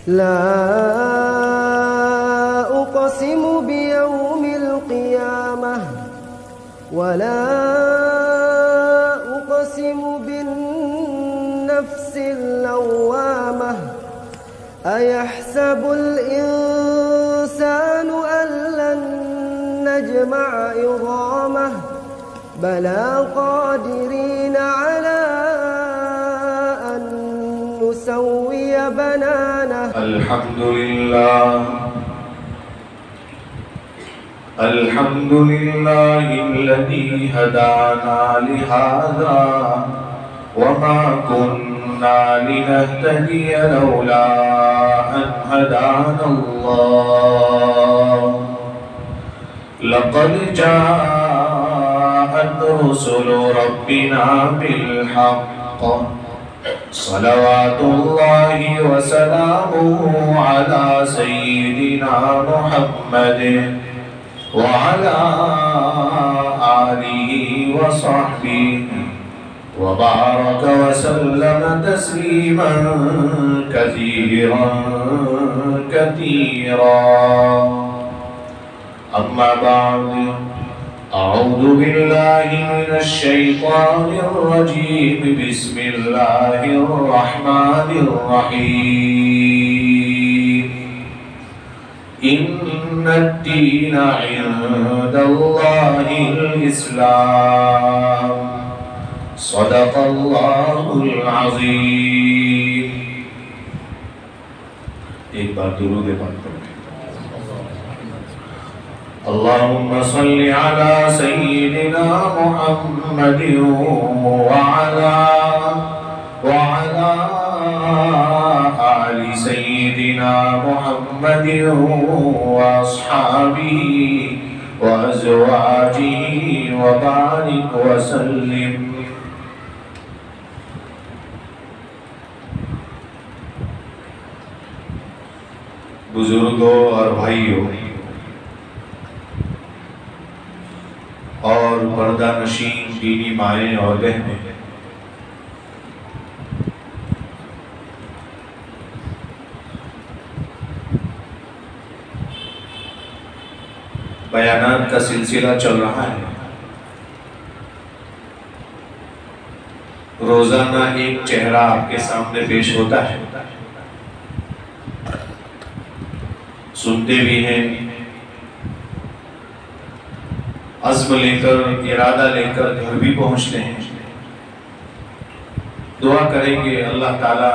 ला उक़सिमु बियौमिल क़ियामह वला उक़सिमु बिन्नफ्सिल लव्वामह अयहसबुल इंसानु अल्लन नजमअ इज़ामह बला क़ादिरीन अला अन नुसव्विय बनानह। अल्हम्दुलिल्लाहिल्लज़ी हदाना लिहाज़ा वमा कुन्ना लिनहतदिय लौला अन हदानल्लाह लक़द जाअत रुसुलु रब्बिना बिल्हक़्क़ सलवातुल्लाहि व सलामुहु अला सय्यिदिना मुहम्मदिन व अला आलिहि व सहबिहि व बारक व सल्लम तस्लीमन कसीरा। अम्मा बाद अऊज़ु बिल्लाहि मिनश शैतानिर रजीम बिस्मिल्लाहिर रहमानिर रहीम। इन्नद्दीन इंदल्लाहिल इस्लाम सदक़ल्लाहुल अज़ीम। एक बार दुरूद पाक पढ़ें। अल्लाहुम्मा सल्लि अला सय्यिदिना मुहम्मदिन व अला आलि सय्यिदिना मुहम्मदिन व अस्हाबिही व अज़वाजिही व बारिक व सल्लिम। बुजुर्गों और भाइयों और पर्दा नशीन दीनी माएँ और बहनें, बयानात का सिलसिला चल रहा है। रोजाना एक चेहरा आपके सामने पेश होता है, सुनते भी हैं, अज़्म लेकर इरादा लेकर घर भी पहुंचते हैं। दुआ करेंगे अल्लाह ताला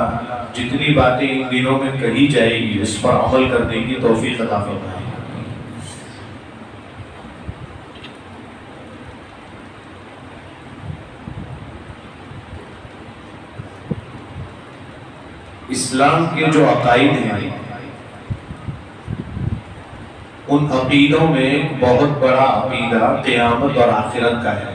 जितनी बातें इन दिनों में कही जाएगी उस पर अमल करने की तौफीक अता फरमाए। इस्लाम के जो अकाईद हैं उन अकीदों में एक बहुत बड़ा अकीदा क़यामत और आखिरत का है।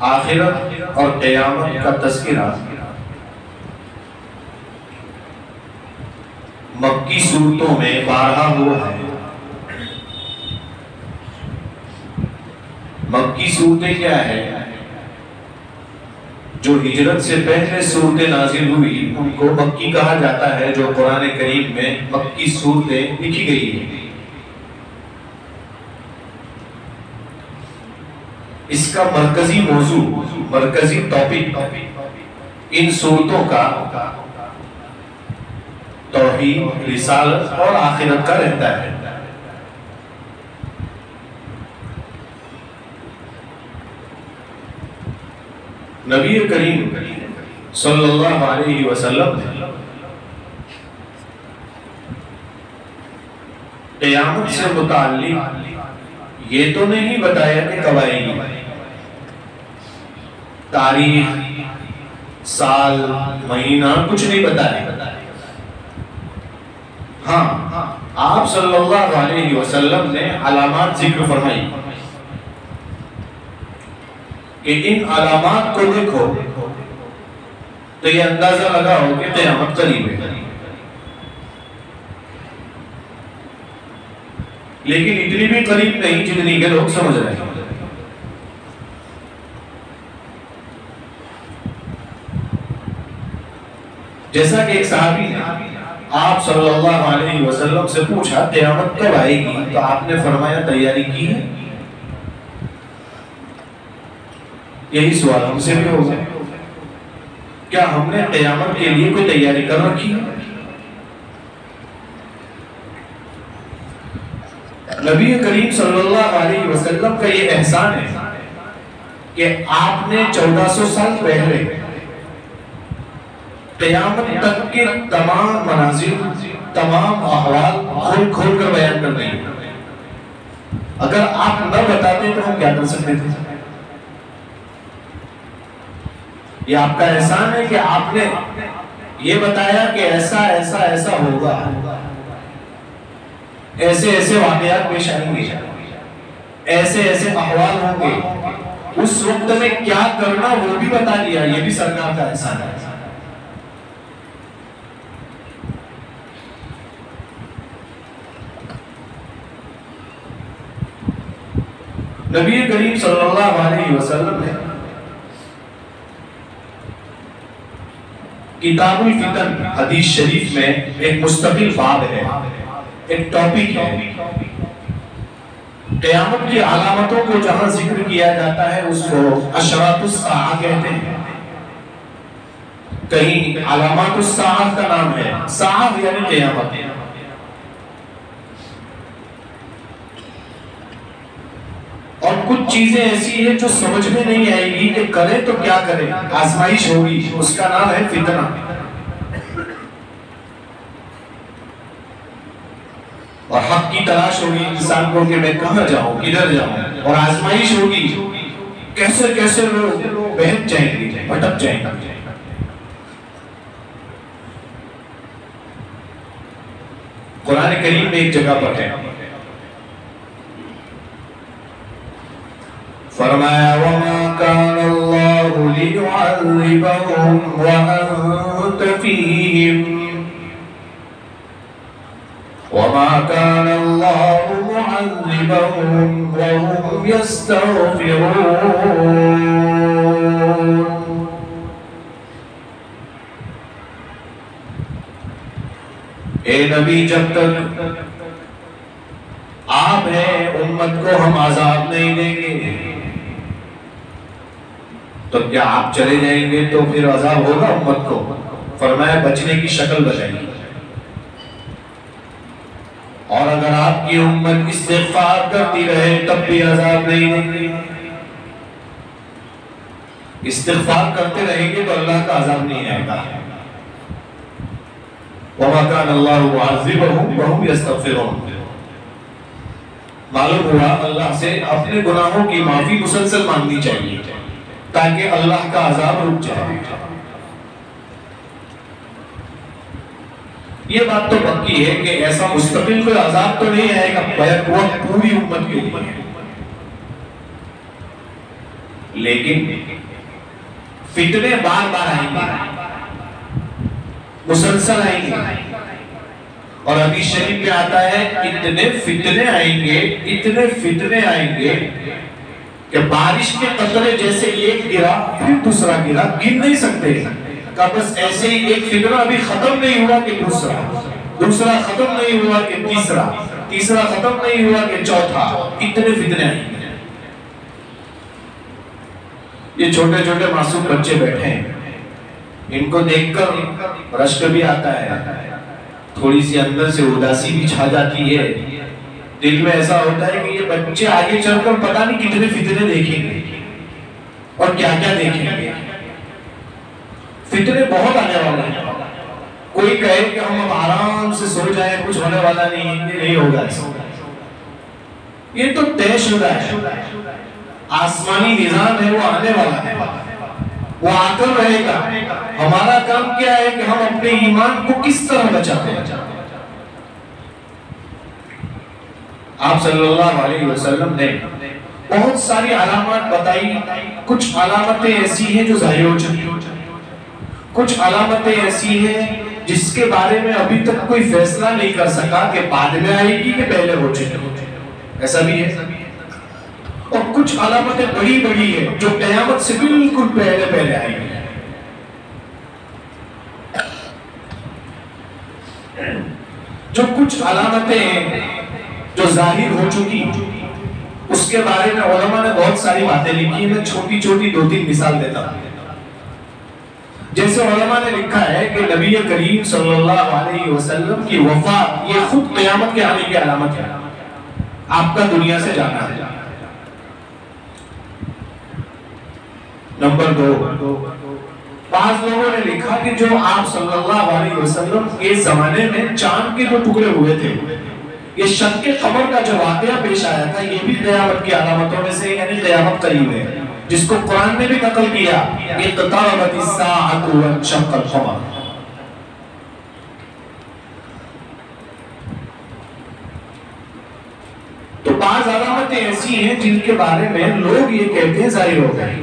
आखिरत और क़यामत का तज़किरा मक्की सूरतों में 12 हुआ है। मक्की सूरतें क्या है? जो हिजरत से पहले सूरतें नाजिल हुई उनको मक्की कहा जाता है। जो कुरान करीम में मक्की सूरतें लिखी गई है, इसका मरकजी मौजू, मरकजी टॉपिक इन सूरतों का तौहीद, रिसालत और आखिरत का रहता है। नबी करीम सल्लल्लाहु अलैहि वसल्लम ने क़यामत से मुताल्लिक ये तो नहीं बताया कि कब आएगी, तारीख, साल, महीना कुछ नहीं बताया। हाँ, आप सल्लल्लाहु अलैहि वसल्लम ने अलामात जिक्र फरमाई कि इन अलामात को देखो तो ये अंदाजा लगाओ कि क़यामत करीब है। लेकिन इतनी भी करीब नहीं जितनी के लोग समझ रहे हैं। जैसा कि एक सहाबी ने आप सल्लल्लाहु अलैहि वसल्लम से पूछा क़यामत कब आएगी, तो आपने फरमाया तैयारी की है। यही सवाल हमसे भी होगा, क्या हमने क़यामत के लिए कोई तैयारी कर रखी है? नबी करीम सल्लल्लाहु अलैहि वसल्लम का ये एहसान है कि आपने 1400 साल पहले क़यामत तक के तमाम मनाज़िर, तमाम अहवाल खोल खोल कर बयान कर दिए। अगर आप न बताते तो हम क्या कर सकते थे? ये आपका एहसान है कि आपने ये बताया कि ऐसा ऐसा ऐसा होगा, ऐसे ऐसे वाक़यात पेश आएंगे, ऐसे ऐसे अहवाल होंगे, उस वक्त में क्या करना वो भी बता दिया। ये भी सरकार का एहसान है। नबी करीम सल्लल्लाहु अलैहि वसल्लम ने किताबुल फितन हदीस शरीफ में एक मुस्तकिल बाब है, एक टॉपिक है। क़यामत की अलामतों को जहां जिक्र किया जाता है उसको अशरातुस साआ कहते हैं, कहीं अलामातुस साआ का नाम है। साआ यानी क़यामत। और कुछ चीजें ऐसी है जो समझ में नहीं आएगी कि करें तो क्या करें, आजमाइश होगी, उसका नाम है फितना। और हक की तलाश होगी इंसान को कि मैं कहां जाऊं, किधर जाऊं, और आजमाइश होगी, कैसे कैसे लोग बहक जाएंगे, भटक जाएंगे। कुरान करीम में एक जगह पर है, फरमाया वमा काना अल्लाहु लियुअज़्ज़िबहुम व अंत फीहिम वमा काना अल्लाहु मुअज़्ज़िबहुम व हुम यस्तग़फिरून। ए नबी, जब तक आप हैं उम्मत को हम आजाद नहीं देंगे, तो क्या आप चले जाएंगे तो फिर अजाब होगा उम्मत को? फरमाया बचने की शक्ल बताएगी। और अगर आपकी उम्मत इस्तिग़फ़ार करती रहे तब भी अजाब नहीं देंगे। इस्तिग़फ़ार करते रहेंगे तो अल्लाह का अजाब नहीं आएगा। वमा काना अल्लाहु मुअज़्ज़िबहुम व हुम यस्तग़फिरून। मालूम हुआ अल्लाह से अपने गुनाहों की माफी मुसलसल मांगनी चाहिए ताकि अल्लाह का अजाब रुक जाए। ये बात तो पक्की है कि ऐसा मुस्तकिल कोई अजाब तो नहीं आएगा बैक वक्त पूरी उम्मत के लिए, लेकिन फितने बार बार आएंगे, मुसलसल आएंगे। और हदीस शरीफ में आता है इतने फितने आएंगे, इतने फितने आएंगे कि बारिश के कतरे जैसे एक गिरा फिर दूसरा गिरा, गिन नहीं सकते। का बस ऐसे ही एक फितना अभी खत्म नहीं हुआ कि दूसरा, दूसरा खत्म नहीं हुआ कि तीसरा, तीसरा खत्म नहीं हुआ कि चौथा, इतने फितने आएंगे। ये छोटे छोटे मासूम बच्चे बैठे हैं, इनको देखकर रश्क भी आता है, थोड़ी सी अंदर से उदासी भी छा जाती है। दिल में ऐसा होता है कि ये बच्चे आगे चलकर पता नहीं कितने फितने देखेंगे और क्या क्या देखेंगे। फितने बहुत आने वाले हैं। कोई कहे कि हम अब आराम से सो जाए, कुछ होने वाला नहीं है, ये नहीं होगा। ये तो तयशुदा है, आसमानी निजाम है, वो आने वाला है, वो आकर रहेगा। हमारा काम क्या है कि हम अपने ईमान को किस तरह बचाते हैं। आप सल्लल्लाहु अलैहि वसल्लम ने बहुत सारी अलामत बताई। कुछ अलामतें ऐसी हैं जो जाहिर हो चुकी, कुछ अलामतें ऐसी हैं जिसके बारे में अभी तक कोई फैसला नहीं कर सका कि बाद में आएगी कि पहले हो चुकी, ऐसा भी है। और कुछ अलामतें बड़ी बड़ी है जो क़यामत से बिल्कुल पहले पहले आएगी। जो कुछ अलामतें हैं जो जाहिर हो चुकी, उसके बारे में उलमा ने बहुत सारी बातें लिखी। मैं छोटी छोटी 2-3 मिसाल देता हूं। जैसे उलमा ने लिखा है कि नबी करीम सल्लल्लाहु अलैहि वसल्लम की वफात ये खुद क़यामत के आने की अलामत है, आपका दुनिया से जाना है। नंबर 2, 5 लोगों ने लिखा कि जो आप सल्लल्लाहु अलैहि वसल्लम के जमाने में चांद के जो टुकड़े हुए थे, ये शक्के कमर का जो वाकया पेश आया था, ये भी क़यामत की अलामतों में से, यानी क़यामत करीब है, जिसको कुरान ने भी नकल किया, इक़्तरबतिस साअतु वंशक़्क़ल क़मर। तो 5 अलामतें ऐसी हैं जिनके बारे में लोग ये कहते हैं जाहिर हो गई।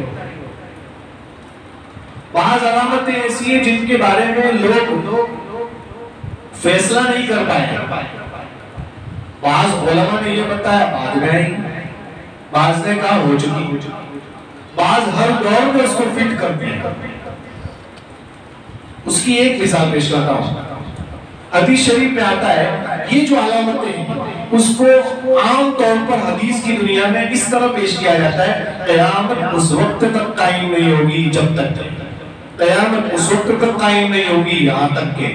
5 अलामतें ऐसी हैं जिनके बारे में लोग फैसला नहीं कर पाए। बाज़ उलमा ने ये बताया बाद में आई, बाज़ ने कहा हो चुकी, बाज़ हर दौर में उसको फिट करते हैं। उसकी एक मिसाल पेश करता हूं। हदीस शरीफ में आता है ये जो अलामतें हैं उसको आम तौर पर हदीस की दुनिया में इस तरह पेश किया जाता है, क़यामत उस वक्त तक कायम नहीं होगी जब तक, क़यामत उस वक्त तक कायम नहीं होगी यहाँ तक के,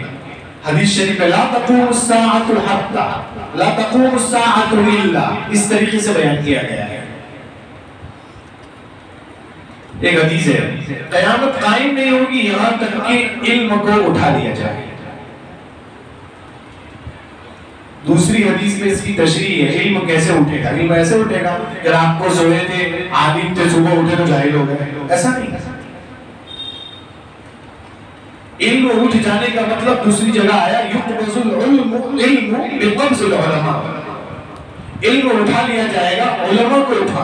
हदीस शरीफ में ला तक़ूमुस साअतु हत्ता ला तक़ूमुस साअतु इल्ला, इस तरीके से बयान किया गया है। एक हदीस है, क़यामत कायम नहीं होगी यहाँ तक कि इल्म को उठा लिया जाए। दूसरी हदीस में इसकी तशरीह है, इल्म कैसे उठेगा? इल्म ऐसे उठेगा कि रात को सोए थे, आलिम थे, सुबह उठे तो जाहिल हो गए, ऐसा नहीं। इल्म उठ जाने का मतलब दूसरी जगह आया, युक़बज़ुल इल्मु बिक़ब्ज़िल उलमा, इल्म उठा लिया जाएगा, उलमा को उठा,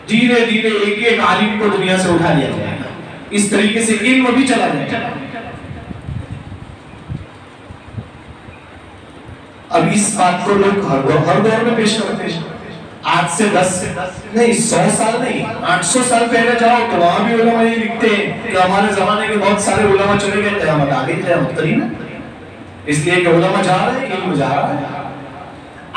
धीरे धीरे एक एक आलिम को दुनिया से उठा लिया जाएगा। इस तरीके से इल्म भी चला जाएगा। अब इस बात को लोग हर दौर में पेश करते हैं। आज से 10 नहीं 100 साल नहीं 800 साल पहले जाओ तो वहां भी उलमा ये लिखते हैं कि हमारे जमाने के बहुत सारे उलमा चले गए, क़यामत आ गई, क़यामत करीब है, इसलिए कि उलमा जा रहे हैं, इल्म जा रहा है।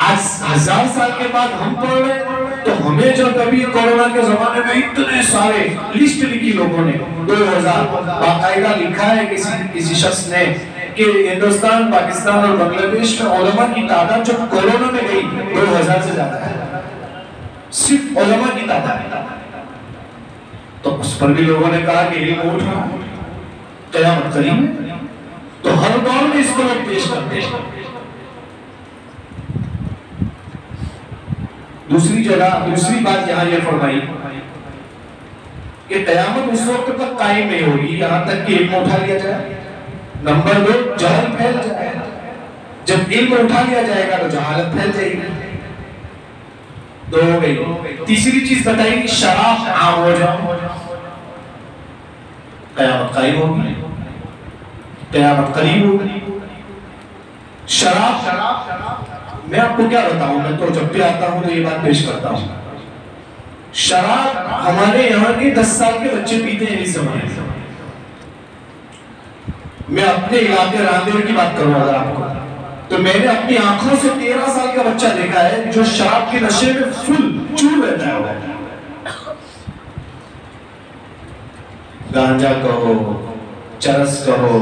आज 1000 साल के बाद हम पढ़ रहे हैं, तो हमें जब कभी कोरोना के जमाने में इतने सारे लिस्ट लिखी लोगों ने, 2000 बाकायदा लिखा है किसी शख्स ने कि हिंदुस्तान, पाकिस्तान और बांग्लादेश में उलमा की तादाद जो कोरोना में गई 2000 से ज्यादा है, सिर्फ उलमा की तादाद। तो उस पर भी लोगों ने कहा कि इल्म उठ रहा है, क़यामत करीब है, तो हर दौर में इसको लोग पेश करते हैं। दूसरी बात यहाँ ये फरमाई कि क़यामत उस वक्त तक कायम नहीं होगी यहाँ तक कि इल्म उठा लिया जाए। नंबर 2, जहल फैल जाए, जब इल्म उठा लिया जाएगा तो जहालत फैल जाएगी। 2 हो गई। तीसरी चीज बताई कि शराब आम हो जाए, क़यामत कायम होगी, क़यामत करीब होगी। शराब मैं आपको क्या बताऊं, मैं तो जब भी आता हूं तो ये बात पेश करता हूं। शराब हमारे यहाँ के 10 साल के बच्चे पीते हैं इस जमाने में। मैं अपने इलाके रांदेर की बात करूं अगर आपको, तो मैंने अपनी आंखों से 13 साल का बच्चा देखा है जो शराब के नशे में फुल चूर रहता है। गांजा कहो, चरस कहो,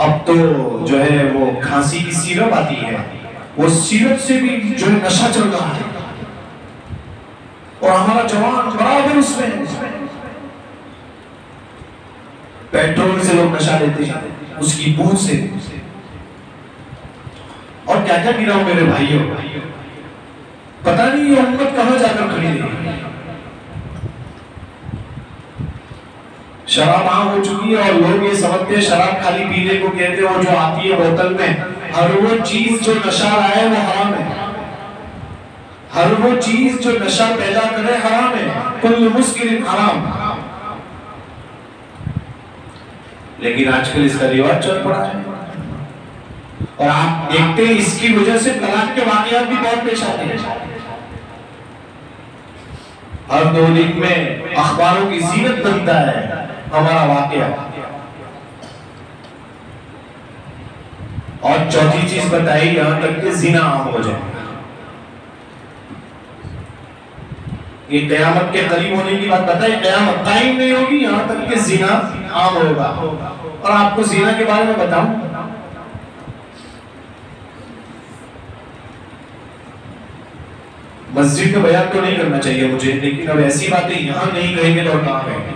अब तो जो है वो खांसी की सिरप आती है, वो सिरप से भी जो है नशा चल रहा है, और हमारा जवान बराबर उसमें है। पेट्रोल से लोग नशा लेते हैं, उसकी बूंद से, और क्या क्या गिरा मेरे भाइयों, पता नहीं ये उम्मत कहां जाकर खड़ी रही। शराब आम हो चुकी है और लोग ये समझते हैं शराब खाली पीने को कहते हैं, और जो आती है बोतल में, हर वो चीज जो नशा लाए वो हराम है, हर वो चीज जो नशा पैदा करे हराम है, कुल मुस्किन हराम। लेकिन आजकल इसका रिवाज चल पड़ा है, और आप देखते हैं इसकी वजह से तलाक के वाकयात भी बहुत पेश आते हैं। हर 2 दिन में अखबारों की जीनत बनता है हमारा वाकया, और चौथी चीज बताई, यहां तक कि जिना आम हो जाए। ये कयामत के करीब होने की बात बताई, कयामत कायम नहीं होगी, यहां तक कि जिना आम होगा। और आपको जिना के बारे में बताऊं, मस्जिद में बयान तो नहीं करना चाहिए मुझे, लेकिन अब ऐसी बातें यहां नहीं कहेंगे तो कहां कहेंगे।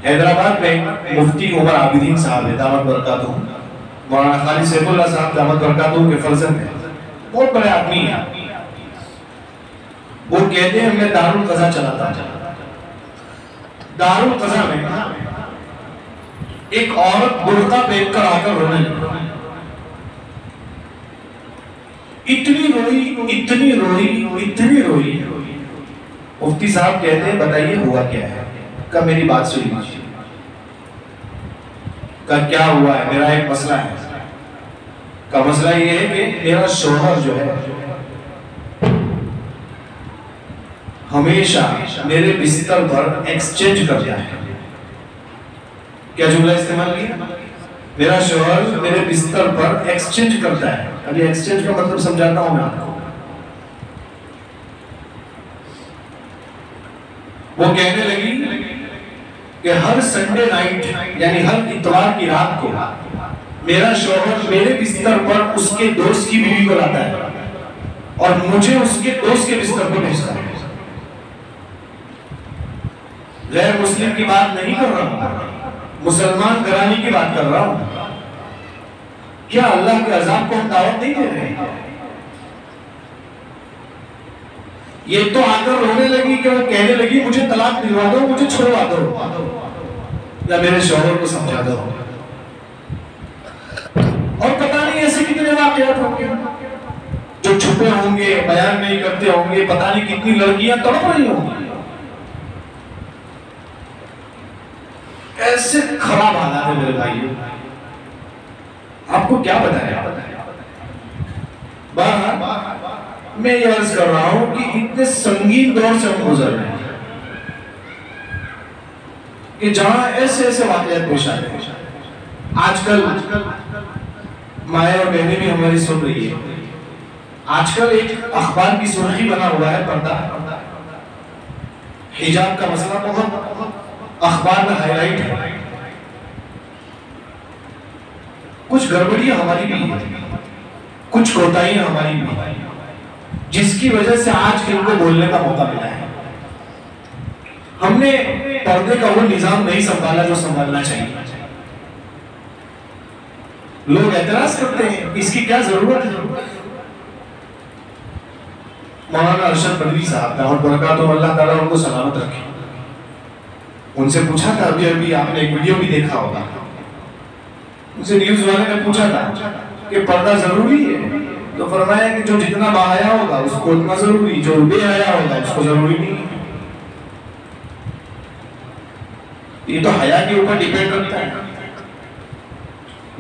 हैदराबाद में मुफ्ती उमर आबिदीन साहब है दामत बरकातहू, मौलाना खालिद सैफुल्लाह साहब दामत बरकातहू के फर्जंद हैं, बहुत बड़े आदमी हैं। वो कहते हैं मैं दारुल कज़ा चलाता हूं। दारुल कज़ा में एक औरत बुर्का पहन कर आकर रोने लगी, इतनी रोई इतनी रोई इतनी रोई। मुफ्ती साहब कहते हैं बताइए हुआ क्या है? का मेरी बात सुन लीजिए। का क्या हुआ है? मेरा एक मसला है। का मसला ये है कि मेरा शौहर जो है हमेशा मेरे बिस्तर पर एक्सचेंज कर दिया है। क्या जुमला इस्तेमाल किया? मेरा शौहर मेरे बिस्तर पर एक्सचेंज करता है। अभी एक्सचेंज का मतलब समझाता हूं मैं आपको। वो कहने लगी कि हर संडे नाइट यानी हर इतवार की रात को मेरा शौहर मेरे बिस्तर पर उसके दोस्त की बीवी को लाता है और मुझे उसके दोस्त के बिस्तर पर भेजता है। गैर मुस्लिम की बात नहीं कर रहा हूं, मुसलमान घराने की बात कर रहा हूं। क्या अल्लाह के अजाब को हम दावत नहीं दे रहे हैं? ये तो आकर रोने लगी कि वो कहने लगी मुझे तलाक दिलवा दो, मुझे छुड़वा दो या मेरे शौहर को समझा दो। और पता नहीं ऐसे कितने वाकयात होंगे जो छुपे होंगे, बयान नहीं करते होंगे। पता नहीं कितनी लड़कियां तड़प रही होंगी। ऐसे खराब हालात है मेरे भाइयों, आपको क्या बताया। मैं ये अर्ज कर रहा हूं कि इतने संगीन दौर से हम गुजर रहे हैं कि जहां ऐसे ऐसे वाकयात पेश आ रहे हैं। आजकल माए और बहनें भी हमारी सुन रही है। आजकल एक अखबार की सुर्खी बना हुआ है पर्दा, हिजाब का मसला बहुत अखबार में हाईलाइट है। कुछ गड़बड़ियां हमारी भी है, कुछ कोताहियां हमारी भी है, जिसकी वजह से आज इनको बोलने का मौका मिला है। हमने पर्दे का वो निजाम नहीं संभाला जो संभालना चाहिए। लोग एतराज करते हैं, इसकी क्या जरूरत है। मौलाना अरशद बदवी साहब और बरकातहू, अल्लाह ताला उनको सलामत रखे, उनसे पूछा था, अभी अभी आपने एक वीडियो भी देखा होगा, उनसे न्यूज वाले ने पूछा था कि पर्दा जरूरी है, तो फरमाया कि जो जितना बाहया होगा उसको उतना जरूरी, जो बेहया होगा उसको जरूरी नहीं। ये तो हया के ऊपर डिपेंड करता है।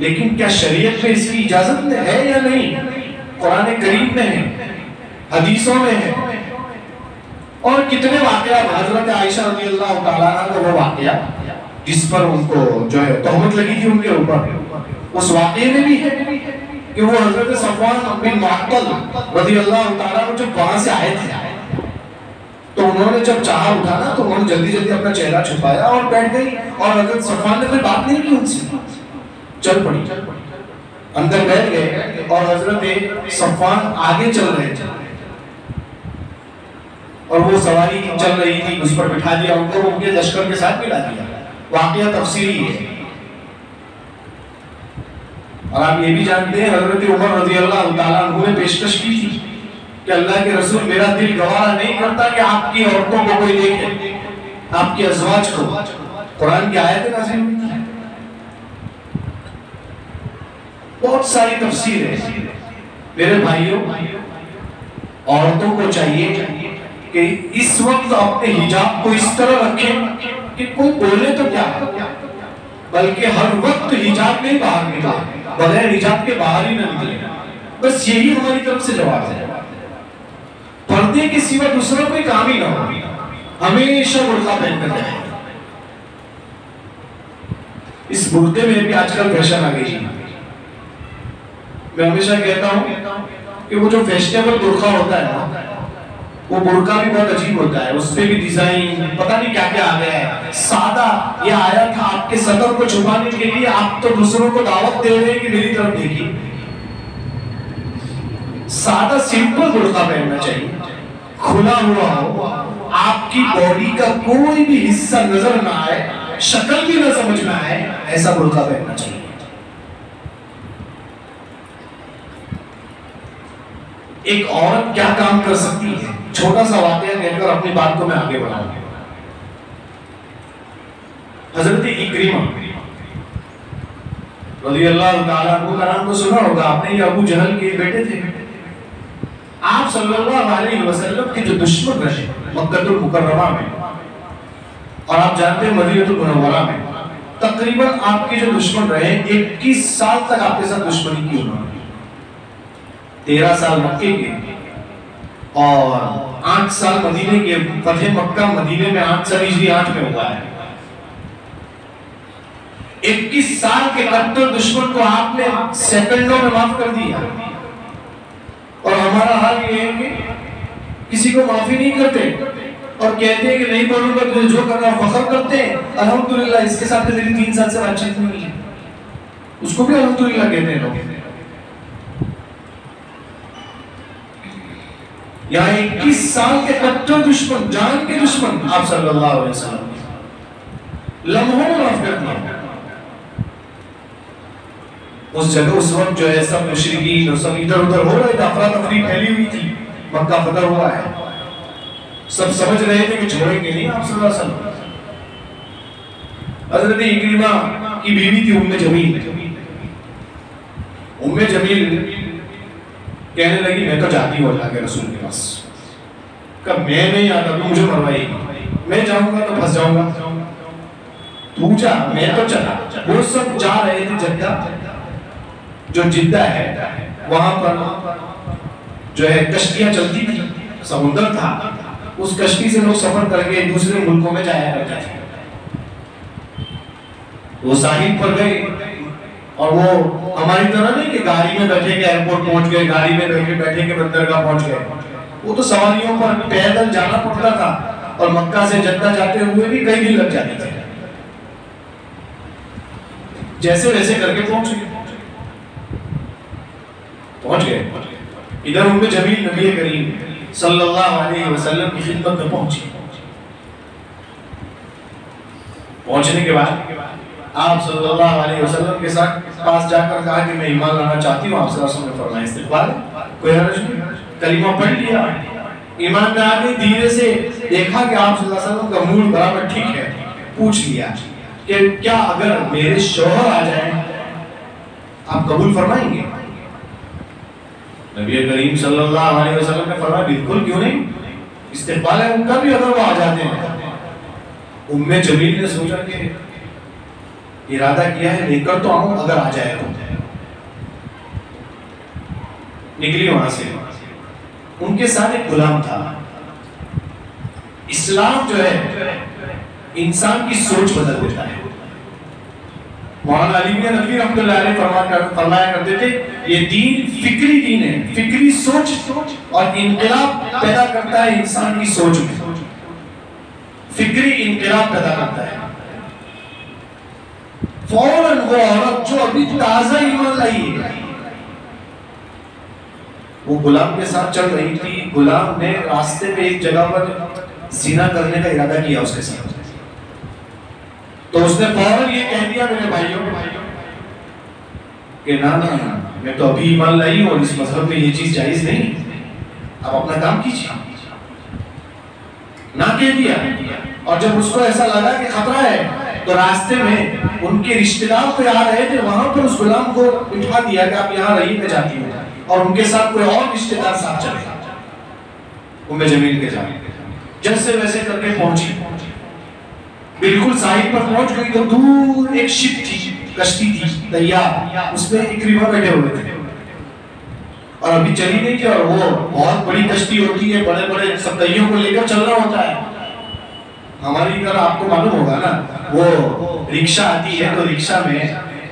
लेकिन क्या शरीयत में इसकी इजाजत है या नहीं? कुरान करीम में है, हदीसों में है। और कितने वाकया, हजरत आयशा रज़ी अल्लाह तआला अन्हा का वो वाकया जिस पर उनको जो है तहमत लगी थी उनके ऊपर, उस वाकये में भी है कि वो हजरत सफवान बिन मुअत्तल रज़ी अल्लाह तआला अन्हु जब वहां से आए थे तो उन्होंने जब चाहा उठाना तो उन्होंने जल्दी जल्दी अपना चेहरा छुपाया और बैठ गई। और हजरत सफवान ने कोई बात नहीं की उनसे, चल पड़ी, अंदर बैठ गए और हजरत सफवान आगे चल रहे थे और वो सवारी चल रही थी, उस पर बिठा दिया उनको, उनके लश्कर के साथ मिला दिया। वाकया तफसीली है। और आप ये भी जानते हैं हजरत उमर रज़ी अल्लाह तआला अन्हु ने पेशकश की थी कि अल्लाह के रसूल, मेरा दिल गवारा नहीं करता कि आपकी औरतों को कोई देखे, आपकी अज़वाज को। कुरान की आयत नाज़िल हुई थी, बहुत सारी तफसीर है। मेरे भाइयों, औरतों को चाहिए कि इस वक्त अपने हिजाब को इस तरह रखें कि कोई बोले तो क्या, बल्कि हर वक्त हिजाब में बाहर निकले, बगैर हिजाब के बाहर ही न निकले। बस यही हमारी तरफ से जवाब है। पर्दे के सिवा दूसरा कोई काम ही ना हो, हमेशा बुर्का पहन कर जाए। इस बुर्के में भी आजकल फैशन आ गई है। मैं हमेशा कहता हूँ कि वो जो फैशनेबल बुर्का होता है ना, वो बुर्का भी बहुत अजीब होता है, उसपे भी डिजाइन पता नहीं क्या क्या आ गया है। सादा ये आया था आपके सतर को छुपाने के लिए, आप तो दूसरों को दावत दे रहे हैं कि मेरी तरफ देखिए। सादा सिंपल बुर्का पहनना चाहिए, खुला हुआ हो, आपकी बॉडी का कोई भी हिस्सा नजर ना आए, शक्ल भी ना समझ में आए, ऐसा बुर्का पहनना चाहिए। एक औरत क्या काम कर सकती है, छोटा सा वाकया कहकर अपनी बात को मैं आगे बढ़ाऊंगा। हजरत इक्रिमा रज़ियल्लाहु ताला अन्हु का नाम तो सुना होगा आपने, ये अबू जहल के बेटे थे। आप सल्लल्लाहु अलैहि वसल्लम के जो दुश्मन रहे मक्कतुल मुकर्रमा में, और आप जानते हैं मदीनतुल मुनव्वरा में, तकरीबन आपके जो दुश्मन रहे 21 साल तक आपके साथ दुश्मनी की उन्होंने। 13 साल मक्के के और 8 साल मदीने के। फतह मक्का मदीने में 8 साल हिजरी 8 में हुआ है। 21 साल के कट्टर दुश्मन को आपने सेकंडों में माफ कर दिया। और हमारा हाल ये है कि किसी को माफी नहीं करते और कहते हैं कि नहीं बोलूंगा तुझे जो करना फख्र करते हैं। अल्हम्दुलिल्लाह इसके साथ तो मेरी 3 साल से बातचीत नहीं है, उसको भी अल्हम्दुलिल्लाह कहते हैं लोग। यहाँ 21 साल के कट्टर दुश्मन, जान के दुश्मन आप सल्लल्लाहु अलैहि वसल्लम लम्हों में माफ कर दिया। उस जगह उस वक्त जो है सब मुशरिकीन और सब इधर उधर हो रहे थे, अफरा तफरी फैली हुई थी, मक्का फतह हुआ है, सब समझ रहे थे कि छोड़ेंगे नहीं आप सल्लल्लाहु अलैहि वसल्लम। हज़रत इक्रिमा की बीवी थी उम्मे जमील। उम्मे जमील कहने लगी मैं तो जाती हूँ अल्लाह के रसूल के पास। कब मैं नहीं आता, तू मुझे मरवाएगी, मैं जाऊंगा तो फंस जाऊंगा, तू जा, मैं तो चला। वो सब जा रहे थे जद्दा, जो जिद्दा है वहां पर जो है कश्तियां चलती थी, समुद्र था, उस कश्ती से लोग सफर करके दूसरे मुल्कों में जाया करते थे। वो साहिल पर गए और वो हमारी तरह नहीं कि गाड़ी में बैठे के एयरपोर्ट पहुंच गए, गाड़ी में बैठे के बंदरगाह पहुंच गए। वो तो सवारियों पर पैदल जाना पड़ता था और मक्का से जद्दा जाते हुए भी कई दिन लग जाते थे। जैसे वैसे करके पहुंच गए। इधर उम्मे जमील नबी करीम सल्लल्लाहु अलैहि वसल्लम की खिदमत में पहुंची। पहुंचने के बाद आप सल्लल्लाहु अलैहि वसल्लम के साथ पास जाकर कहा कि मैं ईमान लाना चाहती हूँ। आप सल्लल्लाहु अलैहि वसल्लम ने फरमाया इस्तिग़फ़ार, कोई हर्ज नहीं, कलीमा पढ़ लिया, ईमान में आ गई। धीरे से देखा कि आप सल्लल्लाहु अलैहि वसल्लम का मूड बराबर ठीक है, पूछ लिया कि क्या अगर मेरे शौहर आ जाएं आप कबूल फरमाएंगे? नबी करीम सल्लल्लाहु अलैहि वसल्लम ने फरमाया बिल्कुल, क्यों नहीं, इस्तिक़बाल है उनका भी अगर वो आ जाते हैं। उम्मे जमील ने सोचा कि इरादा किया है लेकर तो आऊं, अगर आ जाए तो। निकली वहां से। उनके साथ एक गुलाम था। इस्लाम जो है इंसान की सोच बदल देता है। मौलाना अली मियां नदवी रहमतुल्लाह अलैह फरमाया करते थे ये दीन फिक्री दीन है, फिक्री सोच और इनकलाब पैदा करता है इंसान की सोच में। फिक्री इनकलाब पैदा करता है। फौरन वो औरत जो अभी ताजा ईमान लाई है, वो गुलाम के साथ चल रही थी। गुलाम ने रास्ते पे एक जगह पर ज़िना करने का इरादा किया उसके साथ, तो उसने फौरन ये कह दिया मेरे भाइयों कि ना ना ना, मैं तो अभी ईमान लाई हूं और इस मजहब में ये चीज जायज नहीं, आप अपना काम कीजिए। ना कह दिया। और जब उसको ऐसा लगा कि खतरा है तो रास्ते में उनके रिश्तेदार कोई आ रहे थे, वहां पर उस गुलाम को बिठा दिया कि आप यहाँ रहिए, मैं जाती हूँ। और उनके साथ कोई और रिश्तेदार साथ चले उम्मे जमील के साथ। जैसे वैसे करके पहुंची, बिल्कुल साहिल पर पहुंच गई तो दूर एक शिप थी, कश्ती थी तैयार, उसमें इक्रिमा बैठे हुए थे और अभी चली नहीं थी। और वो बहुत बड़ी कश्ती होती है, बड़े बड़े सत्तैयों को लेकर चलना होता है। हमारी तरह आपको मालूम होगा ना, वो रिक्शा आती है तो रिक्शा में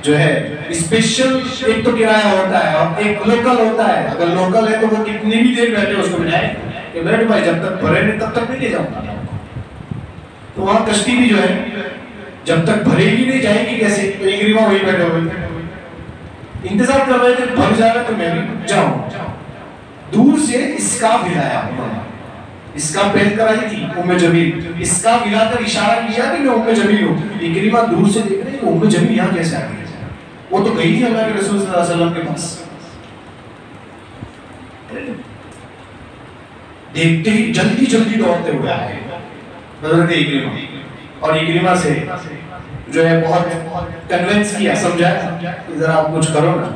जो है स्पेशल एक तो किराया होता है और एक लोकल होता है। अगर लोकल है तो वो कितनी भी देर बैठे उसको बिठाए कि बैठ भाई, जब तक भरे नहीं तब तक नहीं ले जाऊंगा। तो वहां कश्ती भी जो है जब तक भरेगी नहीं जाएगी कैसे, तो एक रीवा वही बैठे हुए इंतजार कर रहे थे, भर जा रहे तो मैं भी जाऊं। दूर से इसका हिलाया, इसका पहल कराई थी उम्मे जमील, इसका मिलाकर इशारा किया कि मैं उम्मे जमील हूं। इकरीमा दूर से देख रहे हैं उम्मे जमील यहां कैसे आ गई, वो तो गई थी अल्लाह के रसूल सल्लल्लाहु अलैहि वसल्लम के पास। देखते ही जल्दी जल्दी दौड़ते हुए आए हज़रत इकरीमा, और इकरीमा से जो है बहुत कन्विंस किया, समझाया जरा आप कुछ करो ना,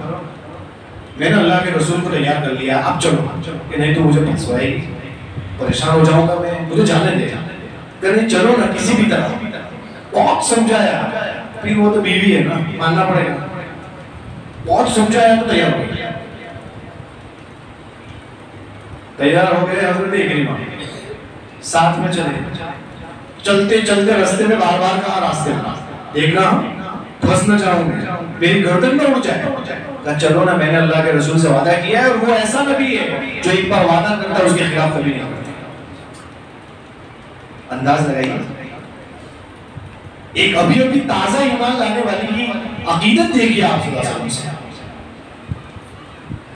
मैंने अल्लाह के रसूल को तैयार कर लिया, अब चलो कि नहीं तो मुझे फंसवाएगी, परेशान हो जाऊंगा मैं, मुझे जाने दे, कहने चलो ना किसी भी तरह। बहुत समझाया, फिर वो तो बीवी है ना, मानना पड़ेगा। बहुत समझाया तो तैयार हो गया, तैयार हो गए हज़रत इकरीमा, साथ में चले। चलते चलते रास्ते में बार बार कहा, रास्ते में देखना फंस न जाऊंगा, मेरी गर्दन में उड़ जाए। चलो ना, मैंने अल्लाह के रसूल से वादा किया है, और वो ऐसा नबी है जो एक बार वादा करता है उसके खिलाफ कभी नहीं करता। अंदाज लगाइए, एक अभी अभी ताजा ईमान लाने वाली की अकीदत देखिए आप सल्लल्लाहु अलैहि वसल्लम।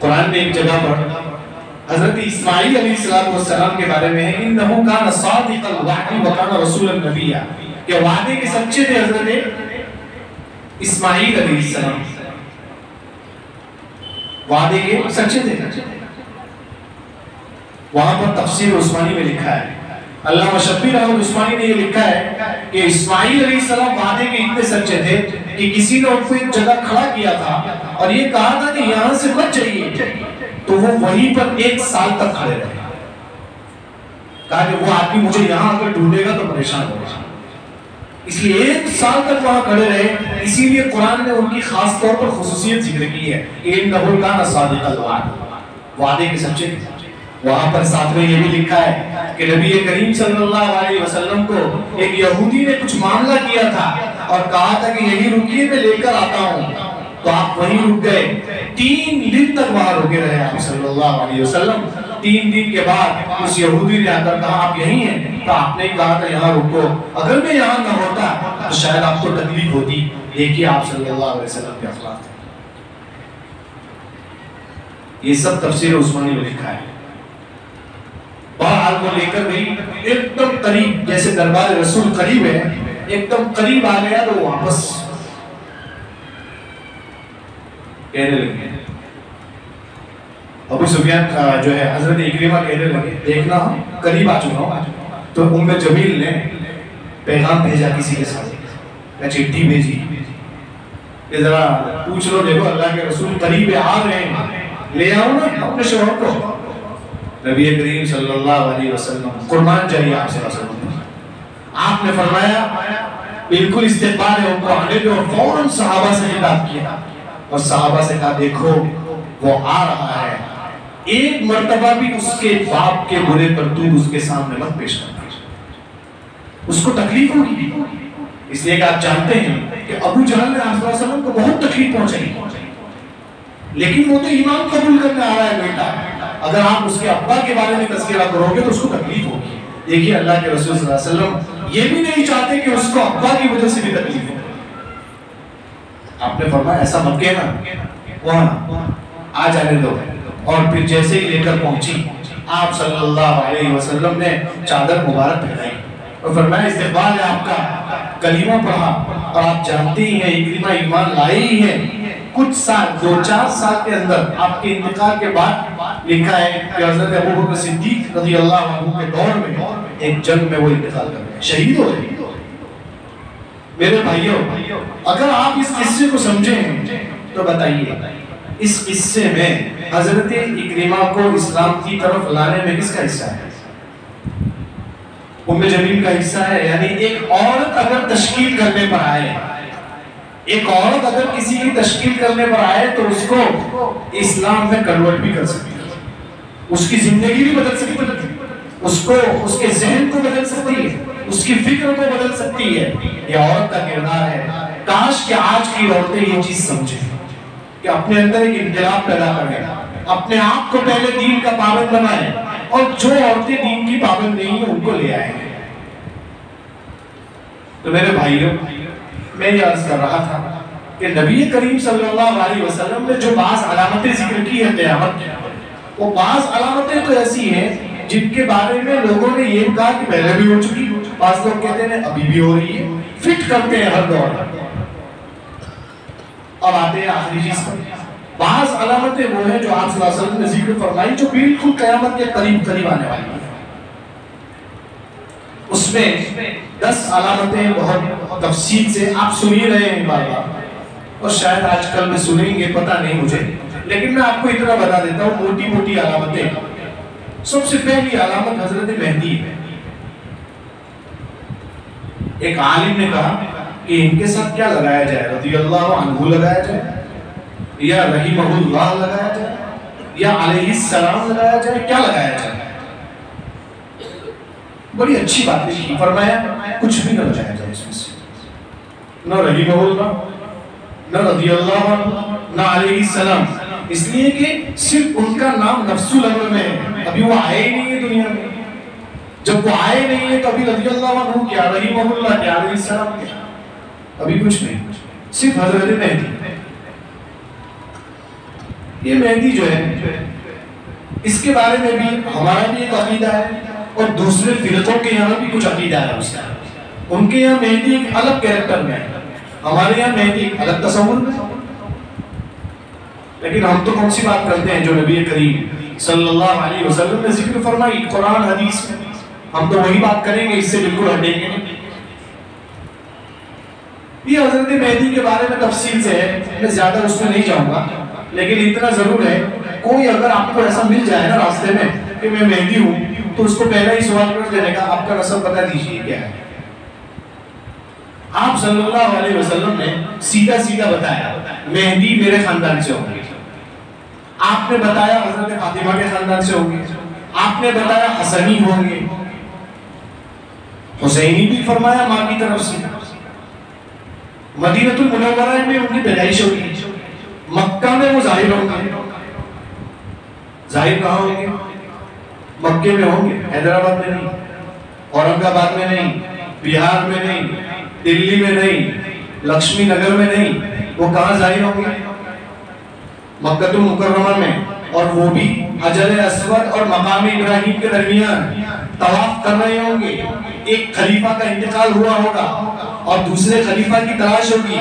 कुरान में एक जगह पर हजरत इस्माइल अलैहिस्सलाम के बारे में है, इन्नहु कान सादिक़ल वअदी व कान रसूलन नबिय्या, के वादे के सच्चे थे हजरत इस्माइल अलैहिस्सलाम, वादे के सच्चे थे। वहां पर तफसीर उस्मानी में लिखा है, अल्लामा शब्बीर अहमद उस्मानी ने ये लिखा है कि इस्माइल अलैहिस्सलाम वादे के इतने सच्चे थे कि किसी ने उनको एक जगह खड़ा किया था और ये कहा था कि यहां से मत जाइए, तो वो वहीं पर 1 साल तक खड़े रहे। कहा कि वो आदमी मुझे यहां आकर ढूंढेगा तो परेशान होगा, इसलिए 1 साल तक वहां खड़े रहे। इसीलिए कुरान ने उनकी खास तौर पर खुसूसियत जिक्र की है, इन्नहु कान सादिक़ल वअद, वादे के सच्चे। वहां पर साथ में ये भी लिखा है कि नबी करीम सल्लल्लाहु अलैहि वसल्लम को एक यहूदी ने कुछ मामला किया था और कहा था कि यही रुकिए, मैं लेकर आता हूं, तो आप वहीं रुक गए। 3 दिन तक वहां रुके रहे आप सल्लल्लाहु अलैहि वसल्लम। 3 दिन के बाद उस यहूदी ने आकर कहा आप यहीं हैं, तो आपने कहा था यहाँ रुको, अगर मैं यहाँ न होता तो शायद आपको तकलीफ होती। देखिए आप सल्लल्लाहु अलैहि वसल्लम के अखलाक, ये सब तफसीर उस्मानी में लिखा है। बहरहाल को लेकर गई एकदम करीब, जैसे दरबार रसूल करीब है, एकदम करीब आ गया तो वापस कहने लगे, अबू सुफियान जो है हजरत इकरीमा कहने लगे देखना करीब आ चुका हूं। तो उम्मे जमील ने पैगाम भेजा किसी के साथ, मैं चिट्ठी भेजी कि जरा पूछ लो, देखो अल्लाह के रसूल करीब आ रहे हैं, ले आओ ना अपने शोहर को। नबी करीम सल्लल्लाहु अलैहि वसल्लम कुर्बान जाइए आपसे, आपने फरमाया बिल्कुल इस्तेक़बाल है, उनको आने दो। फौरन सहाबा से खिताब किया और सहाबा से कहा देखो वो आ रहा है, एक मर्तबा भी उसके बाप के बुरे करतूत उसके सामने मत पेश करना, उसको तकलीफ होगी। इसलिए कि आप जानते हैं कि अबू जहल ने आप सल्लल्लाहु अलैहि वसल्लम को बहुत तकलीफ पहुंचाई, लेकिन वो तो ईमान कबूल करने आ रहा है बेटा, अगर आप उसके अब्बा के बारे में तज़किरा करोगे तो उसको तकलीफ होगी। देखिए अल्लाह के रसूल सल्लल्लाहु अलैहि वसल्लम ये भी नहीं चाहते कि उसको अब्बा की वजह से भी तकलीफ हो। आपने फरमाया ऐसा मत कहना, वहां आ जाने दो। और फिर जैसे ही लेकर पहुंची आप सल्लल्लाहु अलैहि वसल्लम ने चादर मुबारक पहनाई और फरमाया इस्तेक़बाल है आपका, कलीमा पढ़ा। और आप जानते ही हैं इकरीमा ईमान लाए ही है। कुछ साल 2-4 साल के अंदर आपके इंतकाल के बाद लिखा है कि हज़रत अबू बकर सिद्दीक़ रज़ियल्लाहु अन्हु के दौर में एक जंग में वो इंतकाल कर गए, शहीद हो गए। मेरे भाइयों, अगर आप इस किस्से को समझें तो बताइए इस किस्से में हज़रत इकरीमा को इस्लाम की तरफ लाने में किसका हिस्सा है? उम्मे जमील का हिस्सा है। यानी एक औरत अगर तश्कील करने पर आए, एक औरत अगर किसी की तश्कील करने पर आए तो उसको इस्लाम में कन्वर्ट भी कर सकती है, उसकी जिंदगी भी बदल सकती है, उसको उसके ज़हन को बदल सकती है। उसकी फिक्र को बदल सकती है। ये औरत का किरदार है। काश कि आज की औरतें ये चीज समझें कि अपने अंदर एक इनकलाब पैदा करें, अपने आप को पहले दीन का पाबंद बनाएं और जो औरतें दीन की पाबंद नहीं है उनको ले आए। तो मेरे भाइयों, मैं ये अर्ज कर रहा था कि नबी करीम सल्लल्लाहु अलैहि वसल्लम ने जो बाज़ अलामतें जिक्र की है क़यामत की, वो बाज़ अलामतें तो ऐसी हैं जिनके बारे में लोगों ने ये कहा कि पहले भी हो चुकी, बाज़ लोग कहते हैं अभी भी हो रही है, फिट करते हैं हर दौर। अब आते हैं आखिरी चीज पर। बाज़ अलामतें वो हैं जो आप सल्लल्लाहु अलैहि वसल्लम ने जिक्र फरमाई, जो बिल्कुल क़यामत के करीब करीब आने वाली है। उसमें 10 अलामतें बहुत तफसील से आप सुन ही रहे हैं बार बार, और शायद आजकल में सुनेंगे, पता नहीं मुझे, लेकिन मैं आपको इतना बता देता हूँ मोटी मोटी अलामतें। सबसे पहली अलामत हजरत मेहदी है। एक आलिम ने कहा कि इनके साथ क्या लगाया जाए, रज़ियल्लाहु अन्हु लगाया जाए या रहीमहुल्लाह लगाया जाए या अलैहिस्सलाम लगाया जाए, क्या लगाया जाए? बड़ी अच्छी बात है, फरमाया कुछ भी न लगाया जाए इसमें से, न रहीमहुल्लाह, न रज़ियल्लाहु अन्हु, न अलैहिस्सलाम, इसलिए कि सिर्फ उनका नाम नफ्सुल अमर में है, अभी वो आए ही नहीं है दुनिया में। जब वो आए नहीं है तो अभी रज़ियल्लाहु अन्हु क्या, रहीमहुल्लाह क्या, अलैहिस्सलाम क्या, अभी कुछ नहीं, सिर्फ हजरत मेहदी। ये मेहदी जो है, इसके बारे में भी हमारा भी एक अकीदा है और दूसरे फिरकों के यहाँ भी कुछ अकीदा है उसका। उनके यहाँ मेहदी एक अलग कैरेक्टर में है, हमारे यहाँ मेहदी एक अलग तस्वुर में। लेकिन हम तो कौन सी बात करते हैं जो नबी करीम सल्लल्लाहु अलैहि वसल्लम ने जिक्र फरमाई कुरान हदीस में, हम तो वही बात करेंगे, इससे बिल्कुल हटेंगे नहीं। ये हजरत मेहदी के बारे में तफसील से है, मैं ज्यादा उसमें नहीं जाऊंगा, लेकिन इतना जरूर है, कोई अगर आपको ऐसा मिल जाए ना रास्ते में कि मैं मेहदी हूं, तो उसको पहला ही सवाल कर देने का, आपका नस्ब बता दीजिए क्या है। आप सल्लल्लाहु अलैहि वसल्लम ने सीधा सीधा बताया मेहदी मेरे खानदान से होंगे। आपने बताया हजरत फातिमा के खानदान से होंगे, आपने बताया हसनी होंगे, हुसैनी भी फरमाया माँ की तरफ से। मदीनतुल मुनव्वरा में उनकी पैदाइश होगी, मक्का में वो जाहिर होंगे। जाहिर कहाँ होंगे? मक्के में होंगे, हैदराबाद में नहीं, औरंगाबाद में नहीं, बिहार में नहीं, दिल्ली में नहीं, लक्ष्मी नगर में नहीं, वो कहाँ जाहिर होंगे? मक्कतुल मुकर्रमा में, और वो भी हजर अस्वद और मकाम इब्राहिम के दरमियान तवाफ कर रहे होंगे। एक खलीफा का इंतकाल हुआ होगा और दूसरे खलीफा की तलाश होगी,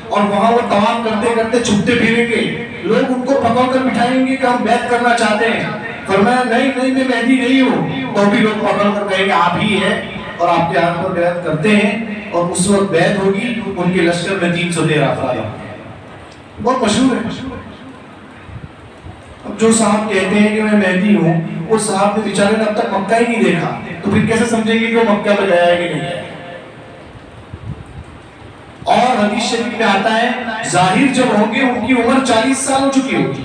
और वहां वो तवाफ करते करते छुपते फिरेंगे, लोग उनको पकड़ कर बिठाएंगे कि हम बैत करना चाहते हैं। फरमाया नहीं नहीं मैं मेहदी नहीं हूँ, तो भी लोग पकड़ कर कहेंगे आप ही है, और आपके हाथ पर बैत करते हैं, और उस वक्त बैत होगी, उनके लश्कर में 313 अफराद, बहुत मशहूर है। अब जो साहब कहते हैं कि मैं मेहदी हूँ, वो साहब ने बेचारे ने अब तक मक्का ही नहीं देखा, तो फिर कैसे समझेंगे कि वो मक्का में गया है कि नहीं है। और हदीस शरीफ में आता है जाहिर जब होंगे उनकी उम्र 40 साल हो चुकी होगी,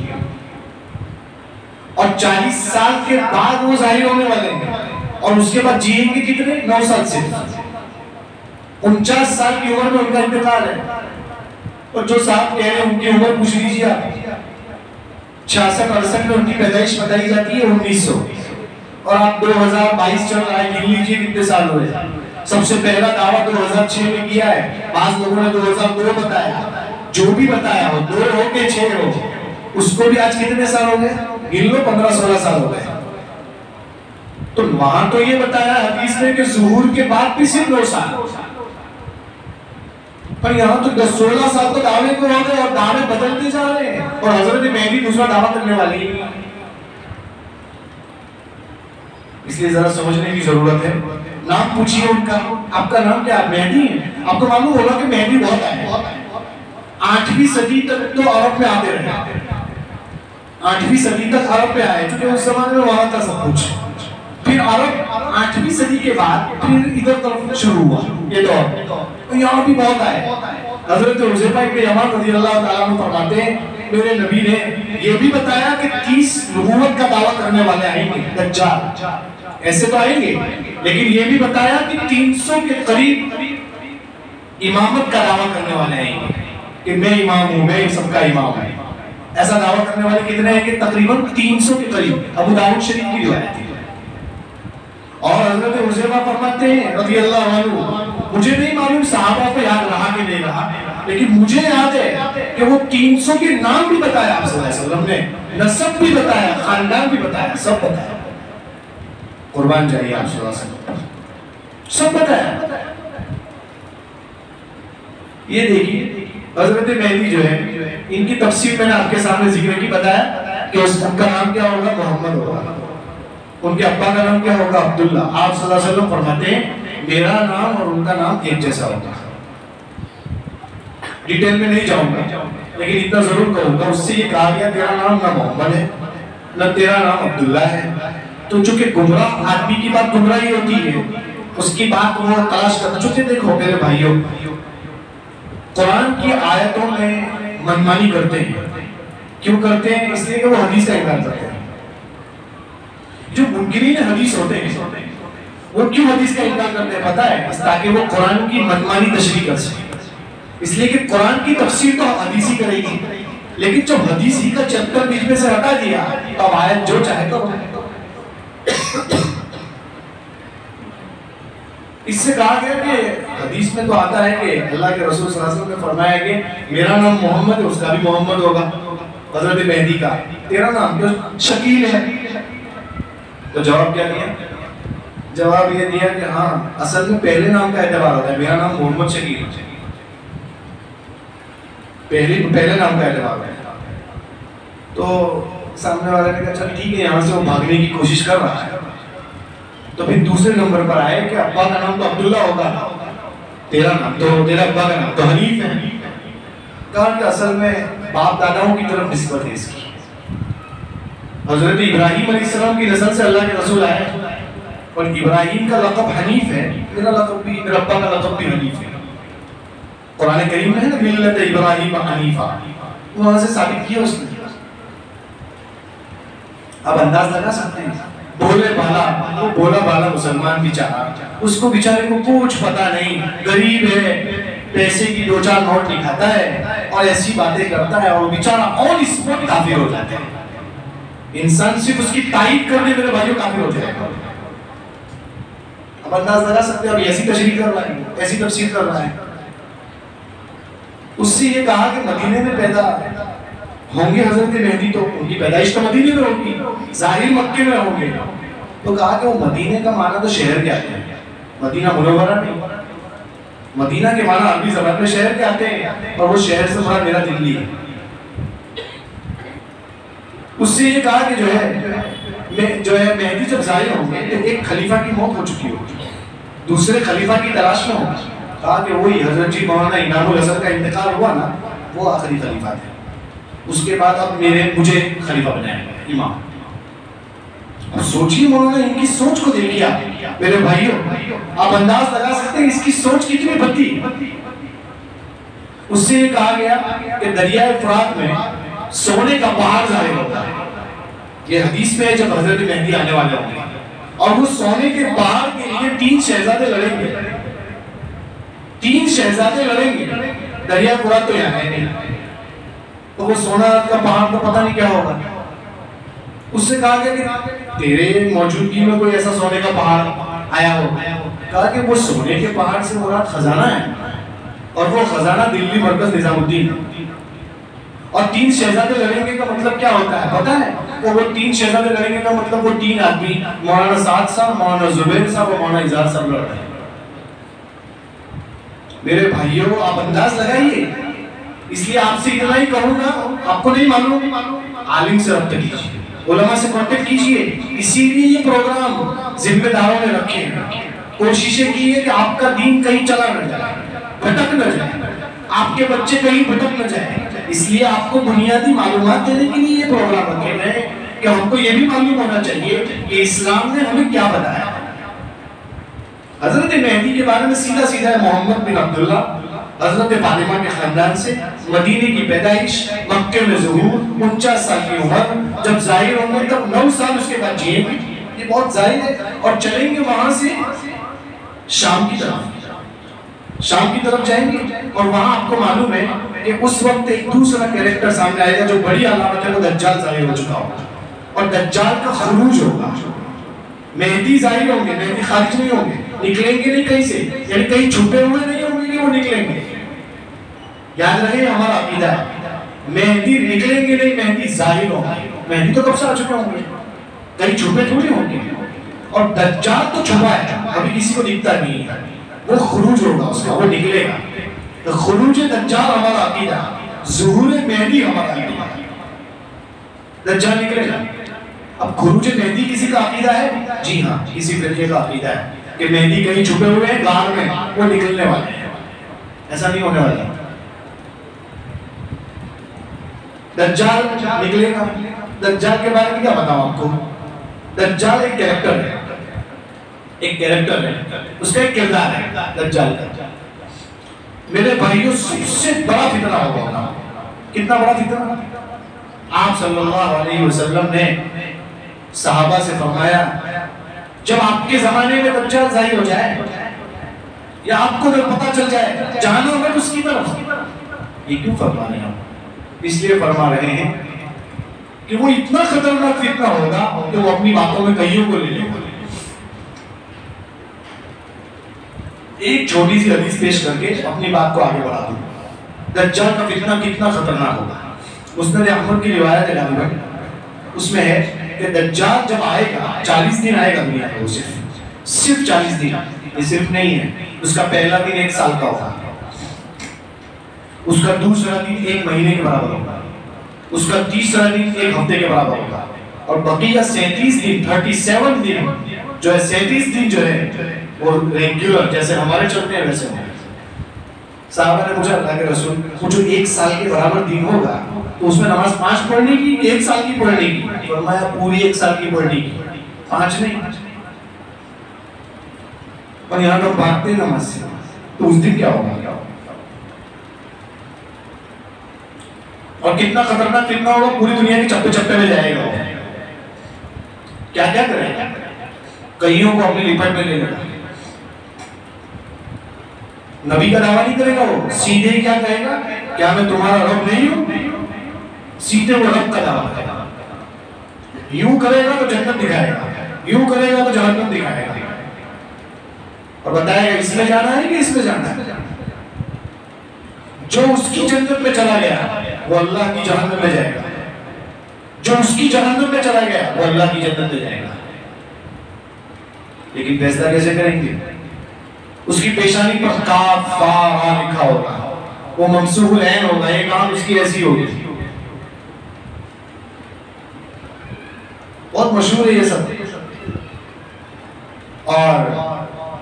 और 40 साल के बाद वो जाहिर होने वाले हैं, और उसके बाद जिएंगे कितने? 9 साल से 49 साल की उम्र में उनका इंतकाल है। और जो साहब कह रहे हैं उनकी उम्र पूछ लीजिए आप, 66-68 में उनकी पैदाइश बताई जाती है 1900, और आप 2022 चल रहा है, गिन लीजिए कितने साल हुए। सबसे पहला दावा 2006 में किया है, बाद लोगों ने 2002 बताया, जो भी बताया हो, 2 हो के 6 हो, उसको भी आज कितने साल हो गए? गिन लो, 15-16 साल हो गए। तो वहां तो ये बताया हदीस में कि ज़ुहूर के बाद भी सिर्फ 9 साल, पर यहाँ तो 10-16 साल तो दावे को हो गए, और दावे बदलते जा रहे हैं, और हजरत मेहदी दूसरा दावा करने वाली है। इसलिए जरा समझने की जरूरत है। नाम पूछिए उनका, आपका नाम क्या? मेहदी है। आपको मालूम होगा कि मेहदी बहुत आए, 8वीं सदी तक तो अरब में आते रहे, 8वीं सदी तक अरब में आए, क्योंकि उस जमाने में वहां था सब कुछ। फिर अरब 8वीं सदी के बाद फिर इधर तरफ शुरू हुआ ये दौर, तो यहाँ भी बहुत आए। हजरत हुज़ैफा इब्न यमान रज़ियल्लाहु ताला अन्हु फरमाते हैं मेरे नबी ने ये भी बताया कि 30 नबूवत का दावा करने वाले आएंगे, दज्जाल ऐसे तो आएंगे, लेकिन ये भी बताया कि 300 के करीब इमामत का दावा करने वाले हैं कि मैं इमाम हूं, मैं सबका इमाम हूं। ऐसा दावा करने वाले कितने हैं कि तकरीबन 300 के करीब। अबू दाऊद शरीफ की रिवायत है। और हजरत हुज़ैफा फरमाते हैं रज़ी अल्लाह अन्हु, मुझे नहीं मालूम सहाबा को याद रहा कि नहीं रहा, लेकिन मुझे याद है कि वो 300 के नाम भी बताया आप सल्लल्लाहु अलैहि वसल्लम ने, नस्ब भी बताया, खानदान भी बताया, सब बताया। कुर्बान जाइए आप सल्लल्लाहु अलैहि वसल्लम, सब बताया। ये देखिए हजरत मेहदी जो है, इनकी तफसीर मैंने आपके सामने जिक्र की, बताया कि उनका नाम क्या होगा, मोहम्मद होगा। उनके अब्बा का नाम क्या होगा, अब्दुल्ला। आप सल्लल्लाहु अलैहि वसल्लम फरमाते हैं मेरा नाम और उनका नाम एक जैसा होगा। डिटेल में नहीं जाऊंगा, लेकिन इतना जरूर कहूंगा, उससे ये कहा गया तेरा नाम ना मोहम्मद है ना तेरा नाम अब्दुल्ला है। तो चूंकि गुमराह आदमी की बात गुमराही होती है, उसकी बात वो तलाश करना। चूंकि देखो मेरे भाइयों, कुरान की आयतों में मनमानी करते हैं। क्यों करते हैं? इसलिए कि वो हदीस का इनकार करते हैं। जो मुनकिरीन हदीस होते हैं वो क्यों हदीस का इनकार करते हैं पता है? ताकि वो कुरान की मनमानी तशरीह कर सके। इसलिए कि कुरान की तफसीर तो हदीस ही करेगी, लेकिन जब हदीस ही का चैप्टर बीच में से हटा दिया तो अब आयत जो चाहे तो। इससे कहा गया कि हदीस में तो आता है कि अल्लाह के रसूल सल्लल्लाहु अलैहि वसल्लम ने फरमाया कि मेरा नाम मोहम्मद है, उसका भी मोहम्मद होगा, हजरत मेहदी का। तेरा नाम तो शकील है। तो जवाब क्या दिया? जवाब ये दिया कि हाँ, असल में पहले नाम का एतबार होता है। मेरा नाम मोहम्मद शकील है, पहले नाम का एतबार है। तो सामने वाले ने कहा चल ठीक है, यहाँ से वो भागने की कोशिश कर रहा है। तो फिर दूसरे नंबर पर आए कि अब्बा का नाम तो अब्दुल्ला होगा, तेरा नाम तो, तेरा अब्बा का नाम तो हनीफ है। कहा कि असल में बाप दादाओं की तरफ निस्बत है इसकी। हजरत इब्राहिम अलैहिस्सलाम की नस्ल से अल्लाह के रसूल आए, और इब्राहिम का लक़ब हनीफ है, मेरा लक़ब भी, मेरा अब्बा का लक़ब भी हनीफ है। कुरान करीम में है ना, मिल्लत इब्राहिम हनीफा, वहां से साबित किया उसने। अब अंदाज लगा सकते हैं, भोले भाला, वो भोला भाला मुसलमान बेचारा, उसको बेचारे को कुछ पता नहीं, गरीब है, पैसे की 2-4 नोट दिखाता है और ऐसी बातें करता है, और बेचारा और इस पर काफिर हो जाते हैं। इंसान सिर्फ उसकी तारीफ कर दे मेरे भाइयों काफिर हो जाएगा। अब अंदाज लगा सकते हैं, अब ऐसी तशरीह कर रहा है, ऐसी तफसीर कर रहा है। उससे ये कहा कि मदीने में पैदा होंगे हजरत मेहदी, तो उनकी पैदाइश तो मदीने में होगी, जाहिर मक्के में होंगे। तो कहा कि वो मदीने का माना तो शहर के आते हैं, मदीना मुनव्वरा नहीं। मदीना के माना अरबी ज़बान में शहर के आते हैं, और वो शहर से बड़ा मेरा दिल्ली है। उससे ये कहा कि जो है मेहदी जब जाहिर होंगे तो एक खलीफा की मौत हो चुकी होगी, दूसरे खलीफा की तलाश में होगी। कहा कि वही हजरत जी मौलाना इनामुल हसन का इंतकाल हुआ ना, वो आखिरी खलीफा थे। उसके बाद अब मुझे खलीफा बनाया इमाम। अब सोचिए मौलाना, इनकी सोच को देखिए आप मेरे भाइयों, आप अंदाज लगा सकते हैं इसकी सोच कितनी भद्दी। उससे ये कहा गया कि दरिया फुरात में सोने का पहाड़ जाहिर होता है। ये हदीस में है जब हजरत मेहदी आने वाले होंगे, और वो सोने के पहाड़ के लिए 3 शहजादे लड़ेंगे। 3 शहजादे लड़ेंगे, दरिया फुरात तो यहाँ है नहीं, तो वो सोना का पहाड़ तो पता नहीं क्या होगा। उससे कहा गया कि तेरे मौजूदगी में कोई ऐसा सोने का पहाड़ आया हो। कहा कि वो सोने के पहाड़ से मुराद खजाना है, और वो खजाना दिल्ली मरकज निजामुद्दीन। और 3 शहजादे लड़ेंगे का मतलब क्या होता है पता है? तो वो 3 शहजादे लड़ेंगे का मतलब वो 3 आदमी, मौलाना साद साहब, मौलाना जुबैर साहब और मौलाना इजाज साहब लड़ रहे हैं। मेरे भाइयों, आप अंदाज लगाइए। इसलिए आपसे इतना ही कहूंगा, आपको नहीं मालूम, आलिम से रब्त कीजिए, उलमा से कांटेक्ट कीजिए। इसीलिए ये प्रोग्राम जिम्मेदारों ने रखे हैं। कोशिशें की है कि आपका दीन कहीं चला न जाए, भटक न जाए, आपके बच्चे कहीं भटक न जाए। इसलिए आपको बुनियादी मालूमात देने के लिए ये प्रोग्राम रखे गए कि हमको ये भी मालूम होना चाहिए कि इस्लाम ने हमें क्या बताया। हजरत मेहदी के बारे में सीधा सीधा है, मोहम्मद बिन अब्दुल्ला, हजरत फातिमा के खानदान से, मदीने की पैदाइश, मक्के में ज़ुहूर, 49 साल की उम्र, जब जाहिर होंगे तब 9 साल उसके बाद जिएंगे। ये बहुत जाहिर है। और चलेंगे वहां से शाम की तरफ, शाम की तरफ जाएंगे और वहां आपको मालूम है कि उस वक्त एक दूसरा कैरेक्टर सामने आएगा जो बड़ी अलामत है, वो दज्जाल जाहिर हो चुका होगा और दज्जाल का खरूज होगा। मेहदी जाहिर होंगे, मेहदी खारिज नहीं होंगे, निकलेंगे नहीं कहीं से, यानी कहीं छुपे हुए नहीं होंगे कि वो निकलेंगे। याद रहे हमारा अकीदा है, मेहदी निकलेंगे नहीं, मेहदी जाहिर होंगे। मेहदी तो कब से आ चुके होंगे, कहीं छुपे थोड़ी होंगे। और दज्जाल तो छुपा है, अभी किसी को दिखता नहीं है, वो खुरूज होगा उसका, वो निकलेगा। तो खुरूज दज्जाल हमारा अकीदा, ज़ुहूर मेहदी हमारा अकीदा, दज्जाल निकलेगा। अब खुरूज मेहदी किसी का अकीदा है? जी हाँ, किसी फिरके का अकीदा है कि मेहदी कहीं छुपे हुए हैं गार में, वो निकलने वाले हैं। ऐसा नहीं होने वाला, दज्जाल निकलेगा। दज्जाल के बारे में क्या बताऊं आपको? दज्जाल एक कैरेक्टर है, एक कैरेक्टर है, उसका एक किरदार है दज्जाल का। मेरे भाइयों, सबसे बड़ा फितना होगा। कितना बड़ा फितना? आप सल्लल्लाहु अलैहि वसल्लम ने सहाबा से फरमाया, जब आपके जमाने में दज्जाल जाहिर हो जाए या आपको जब पता चल जाए, जानो मत उसकी तरफ। ये क्यों फरमा रहे हैं? इसलिए फरमा रहे हैं कि वो इतना खतरनाक फितना होगा कि वो अपनी बातों में कईयों को ले लेगा। एक छोटी सी हदीस पेश करके अपनी बात को आगे बढ़ा दूं। दज्जाल का फितना कितना खतरनाक होगा। मुस्नद अहमद की रिवायत है, उसमें है कि दज्जाल जब आएगा 40 दिन आएगा दुनिया में, सिर्फ 40 दिन। ये सिर्फ नहीं है, उसका पहला दिन 1 साल का होगा, उसका दूसरा दिन 1 महीने के बराबर होगा, उसका तीसरा दिन 1 हफ्ते के बराबर होगा, और बकिया 37 दिन, 37 दिन जो है, 37 दिन जो है वो रेगुलर जैसे हमारे चलते हैं वैसे होंगे। साहबा ने पूछा, अल्लाह के रसूल, वो जो 1 साल के बराबर दिन होगा तो उसमें नमाज 5 पढ़ने की, 1 साल की पढ़ने की? फरमाया पूरी 1 साल की पढ़ने की, 5 नहीं। और यहाँ लोग भागते नमाज से, तो उस दिन क्या होगा? और कितना खतरनाक फितना होगा, पूरी दुनिया के चप्पे चप्पे में जाएगा। क्या क्या करेगा? कईयों को अपनी लिपट में ले लेगा। नबी का दावा नहीं करेगा, वो सीधे क्या कहेगा? क्या मैं तुम्हारा रब नहीं हूं? सीधे वो रब का दावा करेगा। यूं करेगा तो जन्नत दिखाएगा, यूं करेगा तो जहन्नम दिखाएगा, और बताएगा इसमें जाना है कि इसमें जाना है। जो उसकी जन्नत में चला गया वो अल्लाह की जहन्नम में जाएगा, जो उसकी जहन्नम में चला गया वो अल्लाह की जन्नत में जाएगा। लेकिन फैसला कैसे करेंगे? उसकी पेशानी पर काफ फा रा लिखा होगा, वो ममसूहुल ऐन होगा, एक आंख उसकी ऐसी होगी। बहुत मशहूर है ये सब। और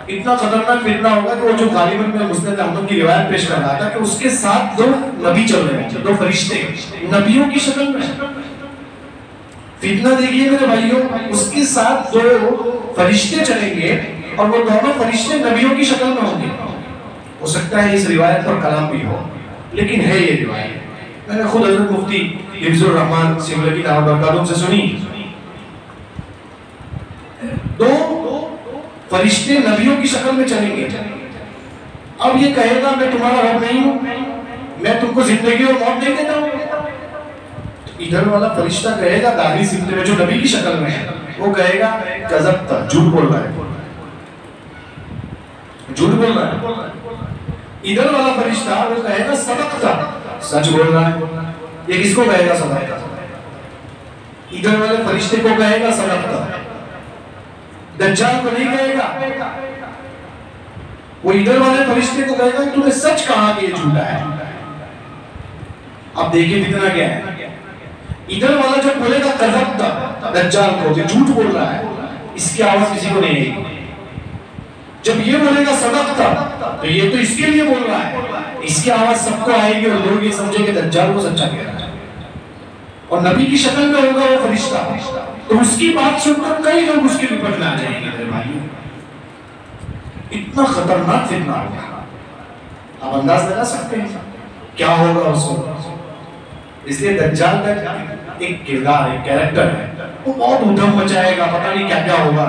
इतना खतरनाक फितना होगा कि वो जो गालिबन में मुस्नद अहमद की रिवायत पेश कर रहा था कि उसके साथ 2 नबी चल रहे हैं, 2 फरिश्ते नबियों की शक्ल में। फितना देखिए मेरे भाइयों, उसके साथ 2 फरिश्ते चलेंगे और वो दोनों फरिश्ते नबियों की शक्ल में होंगे। हो सकता है इस रिवायत पर कलाम भी हो, लेकिन है ये रिवायत। मैंने खुद हज़रत मुफ्ती हिफ्ज़ुर रहमान सिमले की दावत से सुनी। 2 फरिश्ते नबियों की शक्ल में चलेंगे। अब ये कहेगा मैं तुम्हारा रब नहीं हूं, मैं तुमको जिंदगी और मौत नहीं देता हूं। इधर वाला फरिश्ता कहेगा दाढ़ी सिमले में जो नबी की शक्ल में है, वो कहेगा गज़ब, झूठ बोल रहा है, झूठ बोल रहा है। इधर वाला फरिश्ता वो कहेगा सदक़ता, सच बोल रहा है। ये किसको कहेगा? सदक़ता। इधर वाले फरिश्ते को कहेगा सदक़ता, दज्जाल को नहीं कहेगा। वो इधर वाले फरिश्ते को कहेगा तूने सच कहा कि ये झूठा है। अब देखिए कितना क्या है। इधर वाला जब बोलेगा कज़बता, दज्जाल को जो झूठ बोल रहा है, इसकी आवाज किसी को नहीं आएगी। जब ये बोलेगा सदक़ता, तो ये तो इसके लिए बोल रहा है, इसकी आवाज सबको आएगी और लोग ये समझेंगे दज्जाल को सच्चा कह रहा है। और नबी की शक्ल में होगा वो फरिश्ता, तो उसकी बात सुनकर कई लोग उसके विपक्ष में आ जाएंगे। मेरे भाई, इतना खतरनाक फितना होगा, आप अंदाज लगा सकते हैं क्या होगा उसको। इसलिए दज्जाल का एक किरदार, एक कैरेक्टर है, वो बहुत उधम मचाएगा, पता नहीं क्या क्या होगा।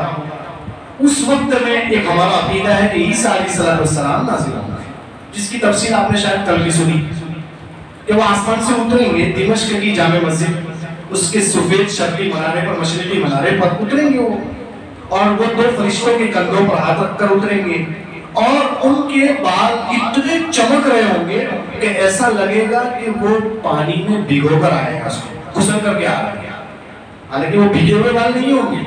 उस वक्त में एक हमारा अकीदा है कि ईसा अलैहिस्सलाम नाज़िल होंगे, जिसकी तफसीर आपने शायद कल भी सुनी कि वो आसमान से उतरेंगे, दिमश्क की जामे मस्जिद उसके सफेद शर्की मनारे पर, मशरिकी मनारे पर उतरेंगे वो, और वो 2 फरिश्तों के कंधों पर हाथ रखकर उतरेंगे, और उनके बाल इतने चमक रहे होंगे कि ऐसा लगेगा कि वो पानी में भिगोकर आएगा, घुसल करके आ रहा है। हालांकि वो भीगे हुए बाल नहीं होंगे,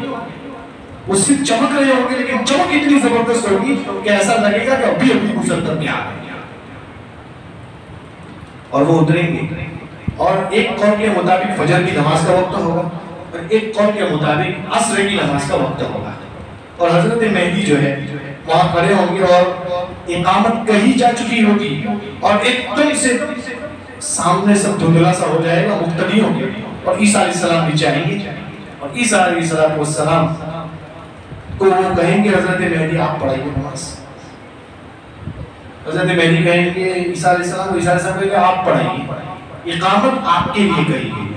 वो सिर्फ चमक रहे होंगे, लेकिन चमक इतनी जबरदस्त होगी कि ऐसा लगेगा कि अभी अभी घुसल करके आ रहे हैं। और वो उतरेंगे, और एक कौल के मुताबिक फजर की नमाज का वक्त होगा, और एक कौल के मुताबिक असर की नमाज का वक्त होगा, और हजरत मेहदी जो है वहां खड़े होंगे और इकामत कही जा चुकी होगी, और एकदम से सामने सब धुंधला सा हो जाएगा, मुक्तदी होंगे, और ईसा अलैहिस्सलाम नीचे आएंगे, और ईसा अलैहिस्सलाम को वो कहेंगे हजरत मेहदी आप पढ़ाइए नमाज। हजरत मेहदी कहेंगे ईसा अलैहिस्सलाम, ईसा अलैहिस्सलाम कहेंगे आप पढ़ाइए, इकामत आपके लिए कही गई है।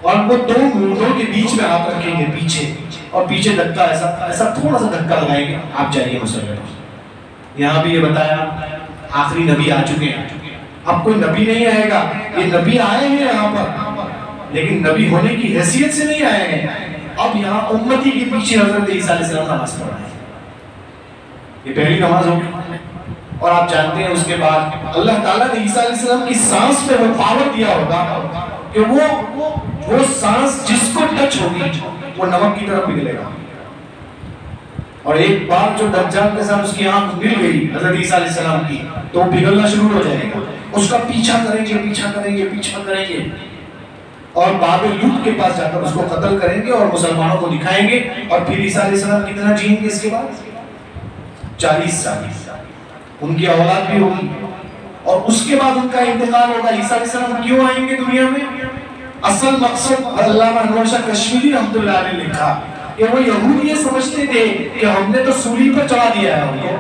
और वो 2 मूंढों के बीच में हाथ रखेंगे पीछे, और पीछे धक्का ऐसा थोड़ा सा धक्का लगाएंगे, आप जाइए मुसल्ले पर। यहाँ भी ये बताया आखिरी नबी आ चुके हैं, अब कोई नबी नहीं आएगा, ये नबी आए हैं यहाँ पर, लेकिन नबी होने की हैसियत से नहीं आए हैं। अब यहाँ उम्मती के पीछे हजरत ईसा अलैहिस्सलाम नमाज पढ़ रहे हैं, ये पहली नमाज होगी। और आप जानते हैं उसके बाद अल्लाह ताला ने ईसा अलैहिस्सलाम की सांस पे वो पावर दिया होगा कि वो सांस जिसको टच होगी वो नमक की तरफ पिघलेगा। और एक बार जो दज्जाल के साथ उसकी आंख मिल गई हजरत ईसा अलैहिस्सलाम की, तो वो पिघलना शुरू हो जाएगा। उसका पीछा करेंगे, पीछा करेंगे, पीछा करेंगे, और बाबे लूत के पास जाकर उसको कत्ल करेंगे और मुसलमानों को दिखाएंगे। और फिर ईसा अलैहिस्सलाम कितना जिएंगे इसके बाद? 40 साल उनकी औलाद भी होगी, और उसके बाद उनका इंतकाल होगा। ईसा अलैहिस्सलाम क्यों आएंगे दुनिया में? असल मकसद अल्लामा अनवर शाह कश्मीरी रहमतुल्लाह अलैह ने लिखा कि वो यहूदी ये समझते थे कि हमने तो सूली पर चढ़ा दिया है उनको,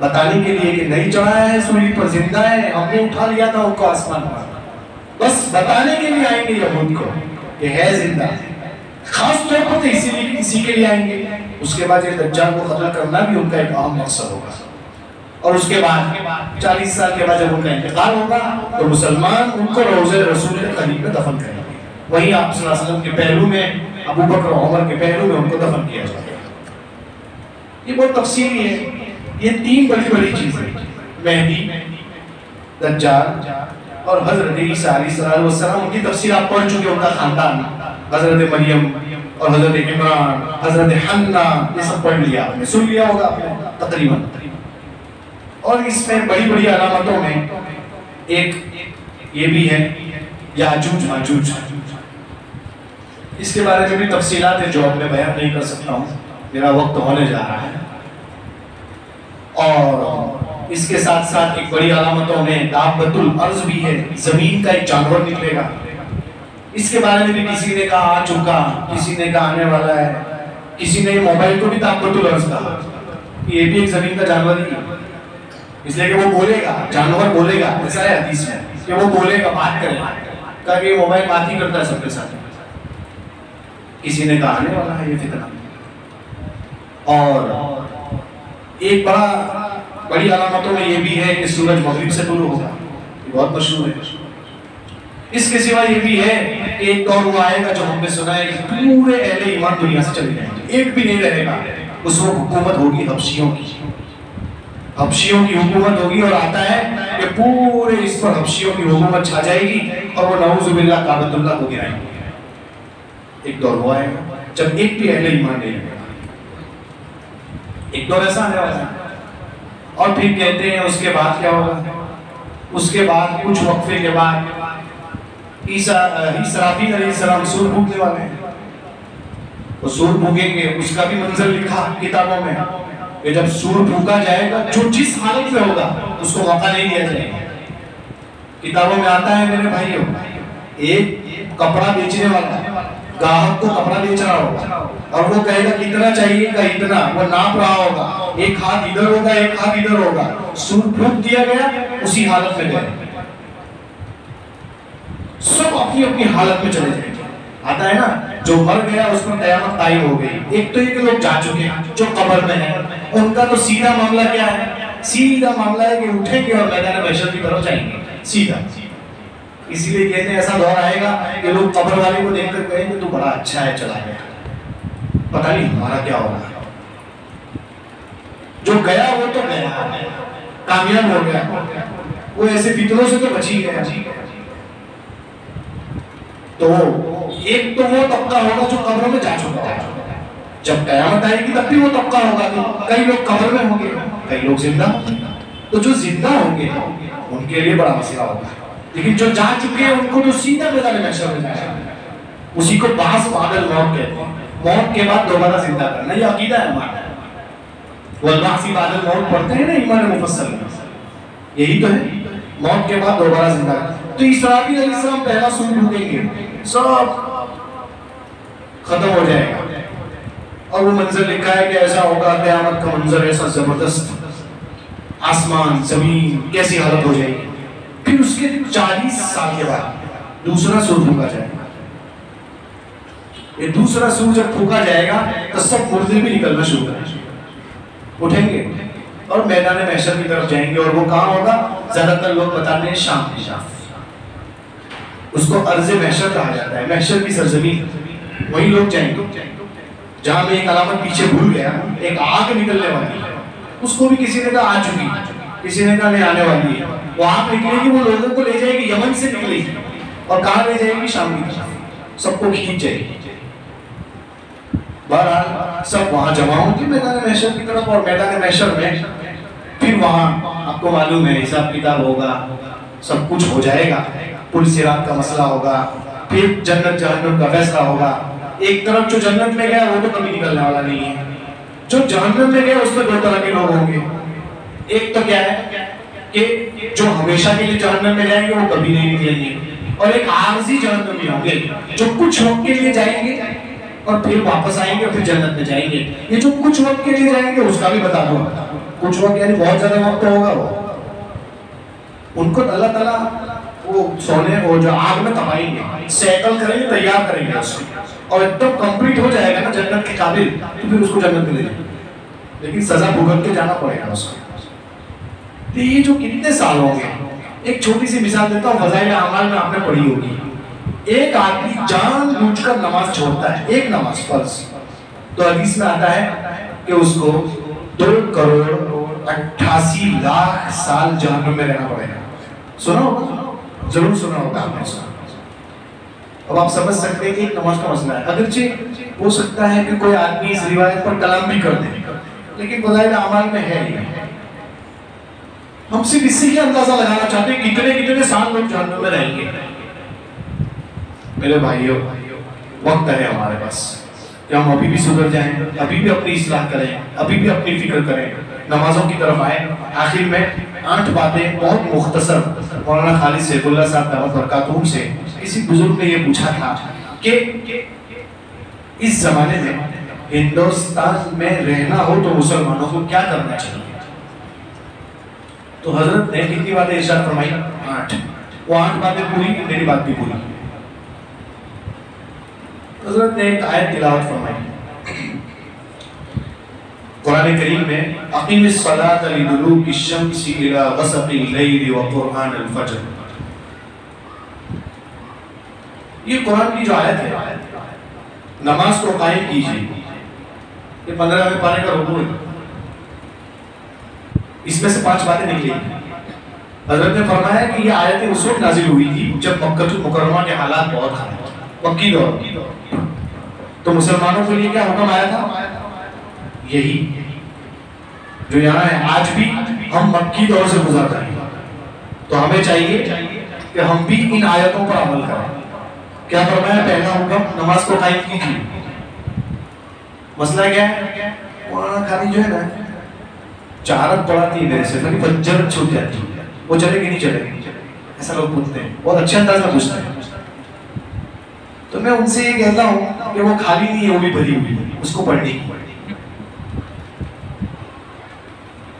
बताने के लिए कि नहीं चढ़ाया है, सूली पर जिंदा है, हमने उठा लिया था उनको आसमान पर, बस बताने के लिए आएंगे यहूद को कि है जिंदा। खास तौर पर इसीलिए इसी के लिए आएंगे। उसके बाद ये दज्जाल को कत्ल करना भी उनका एक अहम मकसद होगा। और उसके बाद 40 साल के बाद जब उनका इंतकाल होगा तो मुसलमान उनको रोज़े रसूल के करीब में दफन करेंगे, वहीं आप सल्लल्लाहु अलैहि वसल्लम के पहलू में, अबू बकर और उमर के पहलू में उनको दफन किया जाएगा। ये बहुत तफसीली है, ये 3 बड़ी बड़ी चीजें, मेहदी, दज्जाल और हजरत ईसा अलैहिस्सलाम। उनकी तफसीर आप पढ़ चुके, उनका खानदान, हजरत मरियम और हजरत इमरान, हजरत हन्ना, ये सब पढ़ लिया आपने, सुन लिया होगा आपने तकरीबन। और इसमें बड़ी बड़ी अलामतों में एक ये भी है याजूज माजूज, इसके बारे में भी तफसीलात है जो अब मैं बयान नहीं कर सकता हूँ, मेरा वक्त होने जा रहा है। और इसके साथ साथ एक बड़ी अलामतों में दाबतुल अर्ज भी है, जमीन का एक जानवर निकलेगा, इसके बारे में भी किसी ने कहा आ चुका, किसी ने कहा आने वाला है, किसी ने मोबाइल को भी दाबतुल अर्ज कहा, ये भी एक जमीन का जानवर ही, इसलिए कि वो बोलेगा, जानवर बोलेगा, ऐसा है हदीस में कि वो बोलेगा, बात करेगा, कहा कि ये मोबाइल बात ही करता है सबके साथ। किसी ने कहा आने वाला है ये फितना। और एक बड़ी अलामतों में ये भी है कि सूरज मगरिब से तुलू होगा, ये बहुत मशहूर है। इसके सिवा ये भी है कि एक दौर वो आएगा जो हमने सुना है कि पूरे अहले ईमान दुनिया से चले जाएंगे, एक भी नहीं रहेगा। उस वक्त हुकूमत होगी हबशियों की, हबशियों की हुकूमत होगी, और आता है कि पूरे इस पर हबशियों की हुकूमत छा जाएगी और वो नऊजुबिल्लाह काबतुल्लाह को गिराएंगे। एक दौर वो आएगा जब एक भी अहले ईमान नहीं रहेगा, एक दौर ऐसा आने वाला है। और फिर कहते हैं उसके बाद क्या होगा? उसके बाद कुछ वक्फे के बाद इसराफील अलैहिस्सलाम सूर फूंकने वाले हैं, वो सूर फूंकेंगे, उसका भी मंजर लिखा किताबों में कि जब सूर फूंका जाएगा जो जिस हालत में होगा उसको मौका नहीं दिया जाएगा। किताबों में आता है मेरे भाइयों, एक कपड़ा बेचने वाला ग्राहक को कपड़ा बेच रहा होगा और वो कहेगा कितना चाहिए का इतना, वो नाप रहा होगा, एक हाथ इधर होगा एक हाथ इधर होगा, सूर फूंक दिया गया, उसी हालत में गए, सब अपनी अपनी हालत में चले जाएंगे। आता है ना, जो मर गया उसमें कयामत कायम हो गई। एक तो ये कि लोग जा चुके हैं जो कब्र में है, उनका तो सीधा मामला क्या है, सीधा मामला है कि उठेंगे और मैदान महशर की तरफ जाएंगे सीधा। इसीलिए कहते हैं ऐसा दौर आएगा कि लोग कब्र वाले को देखकर कहेंगे तो बड़ा अच्छा है चला गया, पता नहीं हमारा क्या होगा। जो गया वो तो गया, कामयाब हो गया, वो ऐसे फितरों से तो बची गया। तो एक तो वो तबका होगा जो कब्रों में जा चुका है, जब कयामत आएगी तब भी वो तबका होगा कि कई लोग कब्र में होंगे, कई लोग जिंदा होंगे। तो जो जिंदा होंगे उनके लिए बड़ा मसला होगा, लेकिन जो जा चुके हैं उनको तो सीधा मैदान महशर में जाएगा। उसी को बास बादल मौत कहते हैं, मौत के बाद दोबारा जिंदा करना, ये अकीदा है हमारा। वल्बासी बादल मौत पढ़ते हैं ना ईमान मुफस्सल में, यही तो है, मौत के बाद दोबारा जिंदा। तो इसराफील अलैहिस्सलाम पहला सूर फूकेंगे, सब खत्म हो जाएगा। और वो मंजर लिखा है कि ऐसा होगा, क़यामत का मंजर ऐसा जबरदस्त, आसमान जमीन कैसी हालत हो जाएगी। फिर उसके 40 साल के बाद दूसरा सूर फूका जाएगा। ये दूसरा सूर जब फूका जाएगा तो सब मुर्दे भी निकलना शुरू करेंगे, उठेंगे और मैदान महशर की तरफ जाएंगे। और वो कहाँ होगा, ज्यादातर लोग बताते हैं शाम की शाम, उसको अर्ज़ महशर कहा जाता है, महशर की सरजमीन, वही लोग जाएंगे जहां में एक अलामत पीछे भूल गया, एक आग निकलने वाली है, उसको भी किसी ने कहा आ चुकी, किसी ने कहा नहीं आने वाली है। वो आग निकलेगी, वो लोगों को ले जाएगी, यमन से निकलेगी और कहाँ ले जाएगी, शाम की तरफ, सबको खींच जाएगी। बहरहाल सब वहां जमा होंगे मैदान महशर की तरफ, और मैदान महशर में फिर वहां आपको मालूम है हिसाब किताब होगा, सब कुछ हो जाएगा, पुल सिरात का मसला होगा, फिर जन्नत जहन्नम का फैसला होगा। एक तरफ जो जन्नत में गया वो तो कभी निकलने वाला नहीं है, जो जहन्नम में गया उसमें दो तरह के लोग होंगे। एक तो क्या है कि जो हमेशा के लिए जहन्नम में जाएंगे वो कभी नहीं निकलेंगे, और एक आरजी जहन्नमी होंगे जो कुछ वक्त के लिए जाएंगे और फिर वापस आएंगे और फिर जन्नत में जाएंगे। ये जो कुछ वक्त के लिए जाएंगे उसका भी बता दो, कुछ वक्त यानी बहुत ज्यादा वक्त होगा, वो उनको अल्लाह ताला वो सोने वो जो आग में तपाएंगे, सैकल करेंगे, तैयार करेंगे उसको, और एकदम कंप्लीट हो जाएगा ना जन्नत के काबिल, तो फिर उसको जन्नत में ले जाएंगे, लेकिन सजा भुगत के जाना पड़ेगा उसको। तो ये जो कितने साल होंगे, एक छोटी सी मिसाल देता हूँ, फज़ाइल आमाल में आपने पढ़ी होगी, एक आदमी जानबूझकर नमाज छोड़ता है, एक नमाज फर्ज, तो हदीस में आता है कि उसको 2,88,00,000 साल जहन्नम में रहना पड़ेगा। सुना होगा, जरूर सुना होगा आपने। अब आप समझ सकते हैं कि एक नमाज का मसला है। अगरचे हो सकता है कि कोई आदमी इस रिवायत पर कलाम भी कर दे, लेकिन फज़ाइल आमाल में है ही। हम सिर्फ इससे ही अंदाजा लगाना चाहते हैं कितने कितने साल लोग जहन्नम में रहेंगे। मेरे भाइयों, वक्त है हमारे पास कि हम अभी भी सुधर जाएं, अभी भी अपनी इस्लाह करें, अभी भी अपनी फिक्र करें, नमाजों की तरफ आए। आखिर में 8 बातें बहुत मुख्तसर मौलाना खालिद सैफुल्लाह साहब दामत बरकातहू से किसी बुजुर्ग ने ये पूछा था कि इस जमाने में हिंदुस्तान में रहना हो तो मुसलमानों को क्या करना चाहिए। तो हजरत ने कितनी बातें इरशाद फरमाई, 8। वो 8 बातें पूरी, मेरी बात भी पूरी। हजरत ने एक आयत तिलावत फरमाई कुरान करीम में, अक़ीमिस सलात लिदुलूकी शम्सी इला गसक़िल लैली व क़ुरआनिल फ़ज्र। ये कुरान की जो आयत है, नमाज को कायम कीजिए, ये 15वें पारे का रुकू है, इसमें से 5 बातें निकली। हजरत ने फरमाया कि ये आयतें उस वक्त नाजिल हुई थी जब मक्का मुकर्रमा के हालात बहुत खराब थे, मक्की दौर। तो मुसलमानों के लिए क्या हुक्म आया था, यही जो यहाँ है। आज भी हम मक्की दौर से गुजर रहे हैं, तो हमें चाहिए कि हम भी इन आयतों पर अमल करें। क्या फरमाया, पहला हुक्म नमाज को कायम कीजिए। मसला क्या है, वहाँ खाली जो है ना 4 पढ़ाती है मेरे से, फिर फज्जर छूट जाती है, वो चलेगी नहीं चलेगी, ऐसा लोग पूछते हैं, बहुत अच्छे अंदाज में पूछते हैं। तो मैं उनसे ये कहता हूँ कि वो खाली नहीं है, वो भी भरी हुई है, उसको पढ़नी है।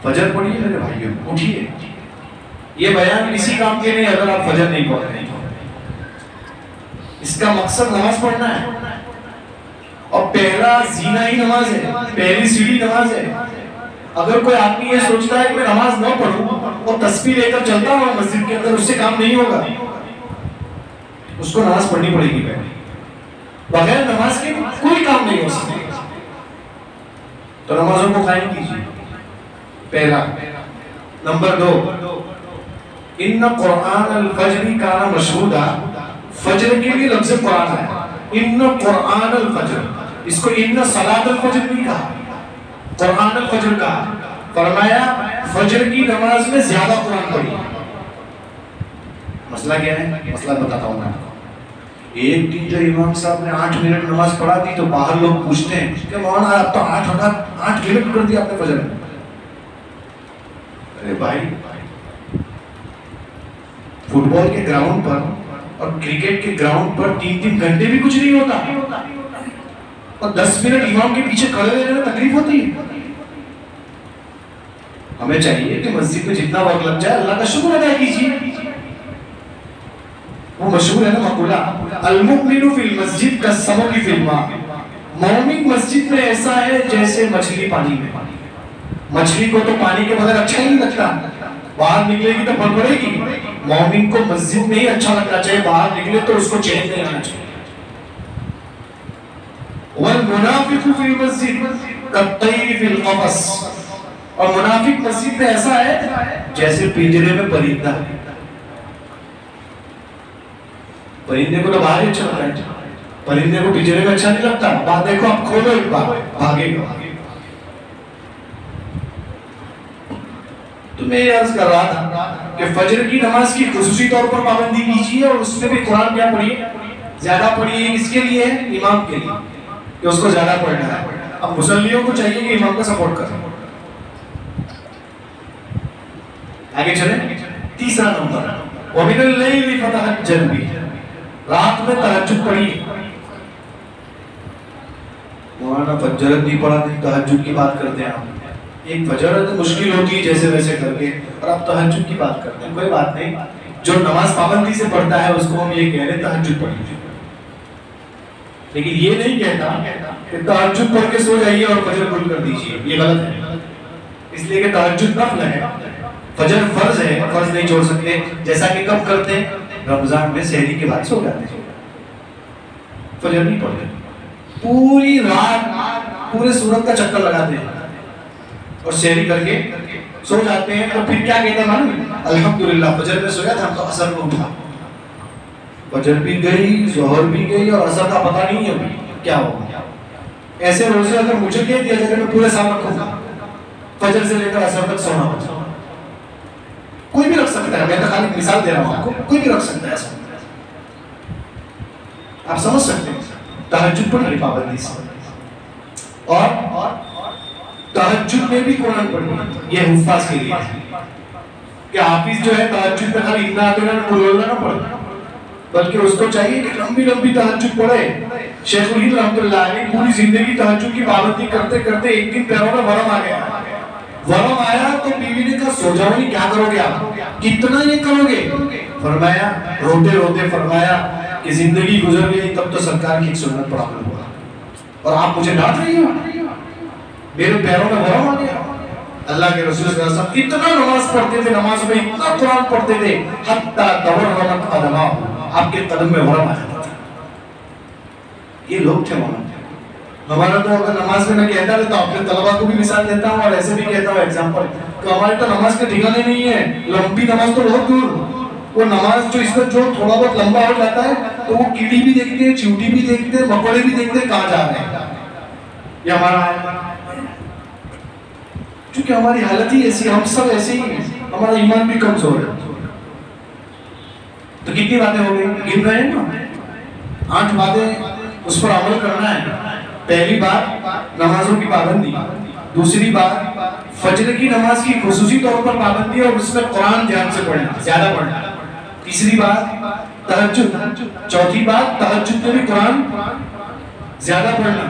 फजर पढ़िए मेरे भाइयों, उठिए। ये बयान किसी काम के नहीं अगर आप फजर नहीं पढ़ रहे, इसका मकसद नमाज पढ़ना है। और पहला जीना ही नमाज है, पहली सीढ़ी नमाज है। अगर कोई आदमी ये सोचता है कि मैं नमाज ना पढ़ूं और तस्बीह लेकर चलता हूं मस्जिद के अंदर, उससे काम नहीं होगा। उसको नमाज पढ़नी पड़ेगी पहले, बगैर नमाज के कोई काम नहीं हो सकता। तो नमाजों को कायम कीजिए, पहला। नंबर 2, इन्न कुरान अल फज्र काना मशहूदा, फज्र के लिए लफ्ज़ कुरान है, इन्न कुरान अल फज्र, इसको इन्न सलात अल फज्र नहीं कहा, कुरान अल फज्र कहा। फरमाया फज्र की नमाज में ज्यादा कुरान पढ़िए। मसला क्या है? मसला बताता हूं मैं। एक दिन जो इमाम साहब ने 8 मिनट नमाज पढ़ा दी तो बाहर लोग पूछते हैं कि मौलाना आप तो 8 मिनट कर दिया आपने फजर में। अरे भाई, फुटबॉल के ग्राउंड पर और क्रिकेट के ग्राउंड पर 3-3 घंटे भी कुछ नहीं होता, और 10 मिनट इमाम के पीछे खड़े रहने में तकलीफ होती है। हमें चाहिए कि मस्जिद में जितना वक्त लग जाए अल्लाह का शुक्र अदा कीजिए। वो मशहूर है ना मकुला, अल-मुमिनु फिल मस्जिद का समकी फिल मा, मोमिन मस्जिद में ऐसा है जैसे मछली पानी में। मछली को तो पानी के बगैर अच्छा ही नहीं लगता, बाहर निकलेगी तो फल पड़ेगी। मोमिन को मस्जिद में ही अच्छा लगना चाहिए, बाहर निकले तो उसको चैन नहीं आना चाहिए। वल मुनाफिकु फिल मस्जिद कत्तैर फिल क़फ़स, और मुनाफिक मस्जिद में ऐसा है जैसे पिंजरे में परिंदा। परिंदे को तो बाहर ही अच्छा लगता है, परिंदे को पिंजरे में अच्छा नहीं लगता। बात देखो, आप खोलो एक बार, भागेगा। तो मैं अर्ज कर रहा था कि फजर की नमाज की खुसूसी तौर पर पाबंदी कीजिए, और उसमें भी कुरान क्या पढ़िए, ज्यादा पढ़िए। किसके लिए है? इमाम के लिए, कि उसको ज्यादा पढ़ना है। अब मुसल्लियों को चाहिए कि इमाम का सपोर्ट करें। आगे चले, तीसरा नंबर, वमिनल लैली फतहज्जद बिही, रात में तहज्जुद पढ़िए। मौलाना फजर नहीं पढ़ा, तहज्जुद की बात करते हैं आप। एक फजर तो मुश्किल होती है जैसे वैसे करके, और आप तहज्जुद की बात करते हैं। कोई बात नहीं, जो नमाज पाबंदी से पढ़ता है उसको हम ये कह रहे हैं तहज्जुद पढ़िए, लेकिन ये नहीं कहता कि तहज्जुद पढ़ के सो जाइए और फजर कुल कर दीजिए। ये गलत है, इसलिए कि तहज्जुद नफल है, फजर फर्ज है, फर्ज नहीं छोड़ सकते। जैसा कि कब करते हैं? रमजान में सहरी के बाद सो जाते हैं, फजर नहीं पढ़ते, पूरी रात पूरे सूरत का चक्कर लगाते हैं और सहरी करके सो जाते हैं। तो फिर क्या कहते हैं मालूम? अल्हम्दुलिल्लाह फजर में सोया था, हम तो असर में उठा। फजर भी गई, जोहर भी गई, और असर का पता नहीं है अभी क्या होगा। ऐसे रोजे अगर मुझे कह दिया जाए मैं पूरे साल रखूंगा, फजर से लेकर असर तक सोना बचा। कोई भी रख सकता है, मैं तो खाली मिसाल दे रहा हूं आपको, कोई भी रख सकता है ऐसा। आप समझ सकते हैं तहज्जुद पढ़िए पाबंदी से, और तहज्जुद में भी कुरान पढ़िए। ये हुफ्फाज के लिए कि हाफिज जो है तहज्जुद में खाली इन्ना आतेना बोलना ना पढ़े, बल्कि उसको चाहिए कि लंबी लंबी तहज्जुद पढ़े। शेखुल हिंद रहमतुल्लाह अलैह पूरी जिंदगी तहज्जुद की पाबंदी करते करते एक दिन पैरों में वरम आ गया। वरम आया तो बीवी ने कहा सो जाओ, नहीं क्या करोगे आप, कितना ये करोगे? फरमाया रोते रोते फरमाया कि जिंदगी गुजर गई तब तो सरकार की एक सुन्नत पर अमल हुआ, और आप मुझे डांट रही हो, मेरे पैरों में वरम आ गया। अल्लाह के रसूल सल्लल्लाहु अलैहि वसल्लम इतना नमाज पढ़ते थे, नमाज में इतना कुरान पढ़ते थे, हत्ता तवर्रमत कदमाहु, आपके कदम में वरम आ जाता था। ये लोग थे मौलाना। हमारा तो अगर नमाज में मैं कहता रहता हूँ, अपने तलबा को भी मिसाल देता हूँ और ऐसे भी कहता हूँ एग्जाम्पल, तो हमारी तो नमाज के ठिकाने नहीं है। लंबी नमाज तो बहुत दूर, वो नमाज जो इसमें जो थोड़ा बहुत लंबा हो जाता है तो वो कीड़ी भी देखते हैं, चींटी भी देखते हैं, मकोड़े भी देखते हैं कहाँ जा रहे हैं। ये हमारा है, क्योंकि हमारी हालत ही ऐसी, हम सब ऐसे ही हैं, हमारा ईमान भी कमजोर है। तो कितनी बातें हो गई, गिन रहे हैं ना? 8 बातें, उस पर अमल करना है। पहली बात नमाजों की पाबंदी, दूसरी बात फजर की नमाज की खुसूसी तौर पर पाबंदी और उसमें कुरान ध्यान से पढ़ना, ज्यादा पढ़ना। तीसरी बात तहज्जुद, चौथी बात तहज्जुद में भी कुरान ज्यादा पढ़ना,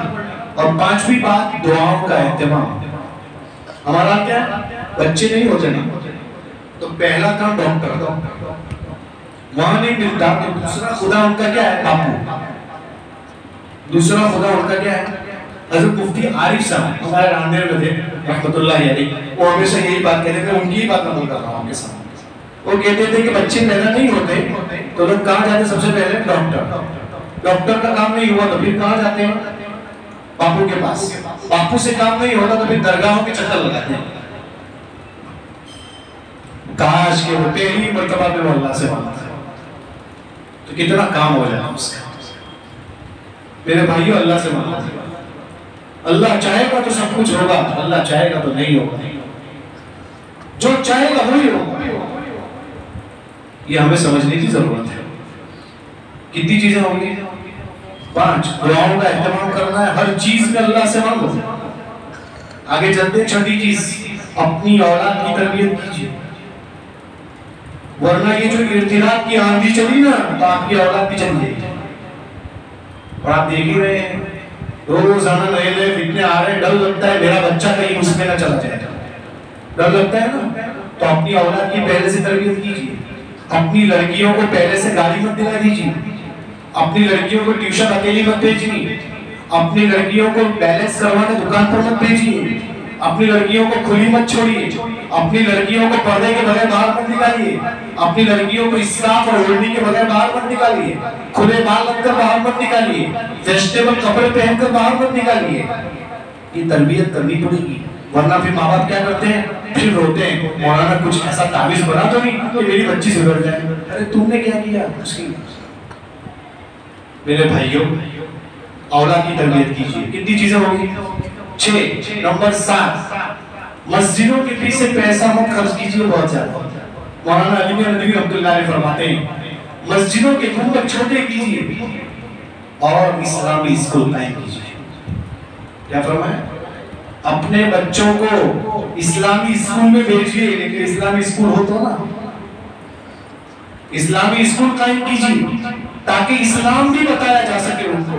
और पांचवी बात दुआओं का एहतमाम। हमारा क्या, बच्चे नहीं होते ना, तो पहला काम डॉक्टर, वहां नहीं मिलता तो दूसरा खुदा उनका क्या है, बापू। दूसरा खुदा उनका क्या है? हजरत मुफ्ती आरिफ साहब हमारे रामदेव में थे रहमतुल्लाह अलैह, वो हमेशा यही बात कहते थे, उनकी ही बात मैं बोल रहा हूँ आपके सामने। वो कहते थे कि बच्चे पैदा नहीं होते तो लोग कहाँ जाते? सबसे पहले डॉक्टर। डॉक्टर का काम नहीं हुआ तो फिर कहाँ जाते हैं? बापू के पास। बापू से काम नहीं होता तो फिर दरगाहों के चक्कर लगाते हैं। काश के वो पहली मर्तबा में वो अल्लाह से मांगता है तो कितना काम हो जाए उसका। मेरे भाइयों, अल्लाह से मांगना। अल्लाह चाहेगा तो सब कुछ होगा, अल्लाह चाहेगा तो नहीं होगा। जो चाहेगा वही होगा। ये हमें समझने की जरूरत है। कितनी चीजें होंगी? 5 दुआओं का एहतमाम करना है, हर चीज में अल्लाह से मांगो। आगे चलते 6ठी चीज, अपनी औलाद की तरबियत कीजिए, वरना ये जो इर्तिराब की आंधी चली ना तो आपकी औलाद भी चली जाएगी। और आप देख ही रहे हैं रोजाना नए नए फितने आ रहे हैं। डर लगता है मेरा बच्चा कहीं उसमें ना चला जाए, डर लगता है ना। तो अपनी औलाद की पहले से तरबियत कीजिए। अपनी लड़कियों को पहले से गाली मत दिला दीजिए। अपनी लड़कियों को ट्यूशन अकेली मत भेजिए। अपनी लड़कियों को बैलेंस करवाने दुकान पर मत भेजिए। अपनी लड़कियों को खुली मत छोड़िए। अपनी लड़कियों को पर्दे के बगैर बाहर मत निकालिए। अपनी लड़कियों को स्कार्फ और ओढ़नी के बगैर बाहर मत निकालिए। खुले बाल रखकर बाहर मत निकालिए। फैशनेबल कपड़े पहनकर बाहर मत निकालिए। ये तरबियत करनी पड़ेगी, वरना फिर माँ बाप क्या करते हैं? फिर रोते हैं, मौलाना कुछ ऐसा तावीज बना तो नहीं कि मेरी बच्ची सुधर जाए। अरे तुमने क्या किया उसकी? मेरे भाइयों, औलाद की तरबियत कीजिए। कितनी चीजें होंगी? 6 नंबर 7, मस्जिदों के पीछे पैसा मत खर्च कीजिए बहुत ज्यादा। मौलाना अली नदवी रहमतुल्लाह अलैह फरमाते हैं मस्जिदों के गुंबद छोटे कीजिए और इस्लामी स्कूल कायम कीजिए। क्या फरमाया? अपने बच्चों को इस्लामी स्कूल में भेजिए, लेकिन इस्लामी स्कूल हो तो ना, इस्लामी स्कूल कायम कीजिए ताकि इस्लाम भी बताया जा सके उनको।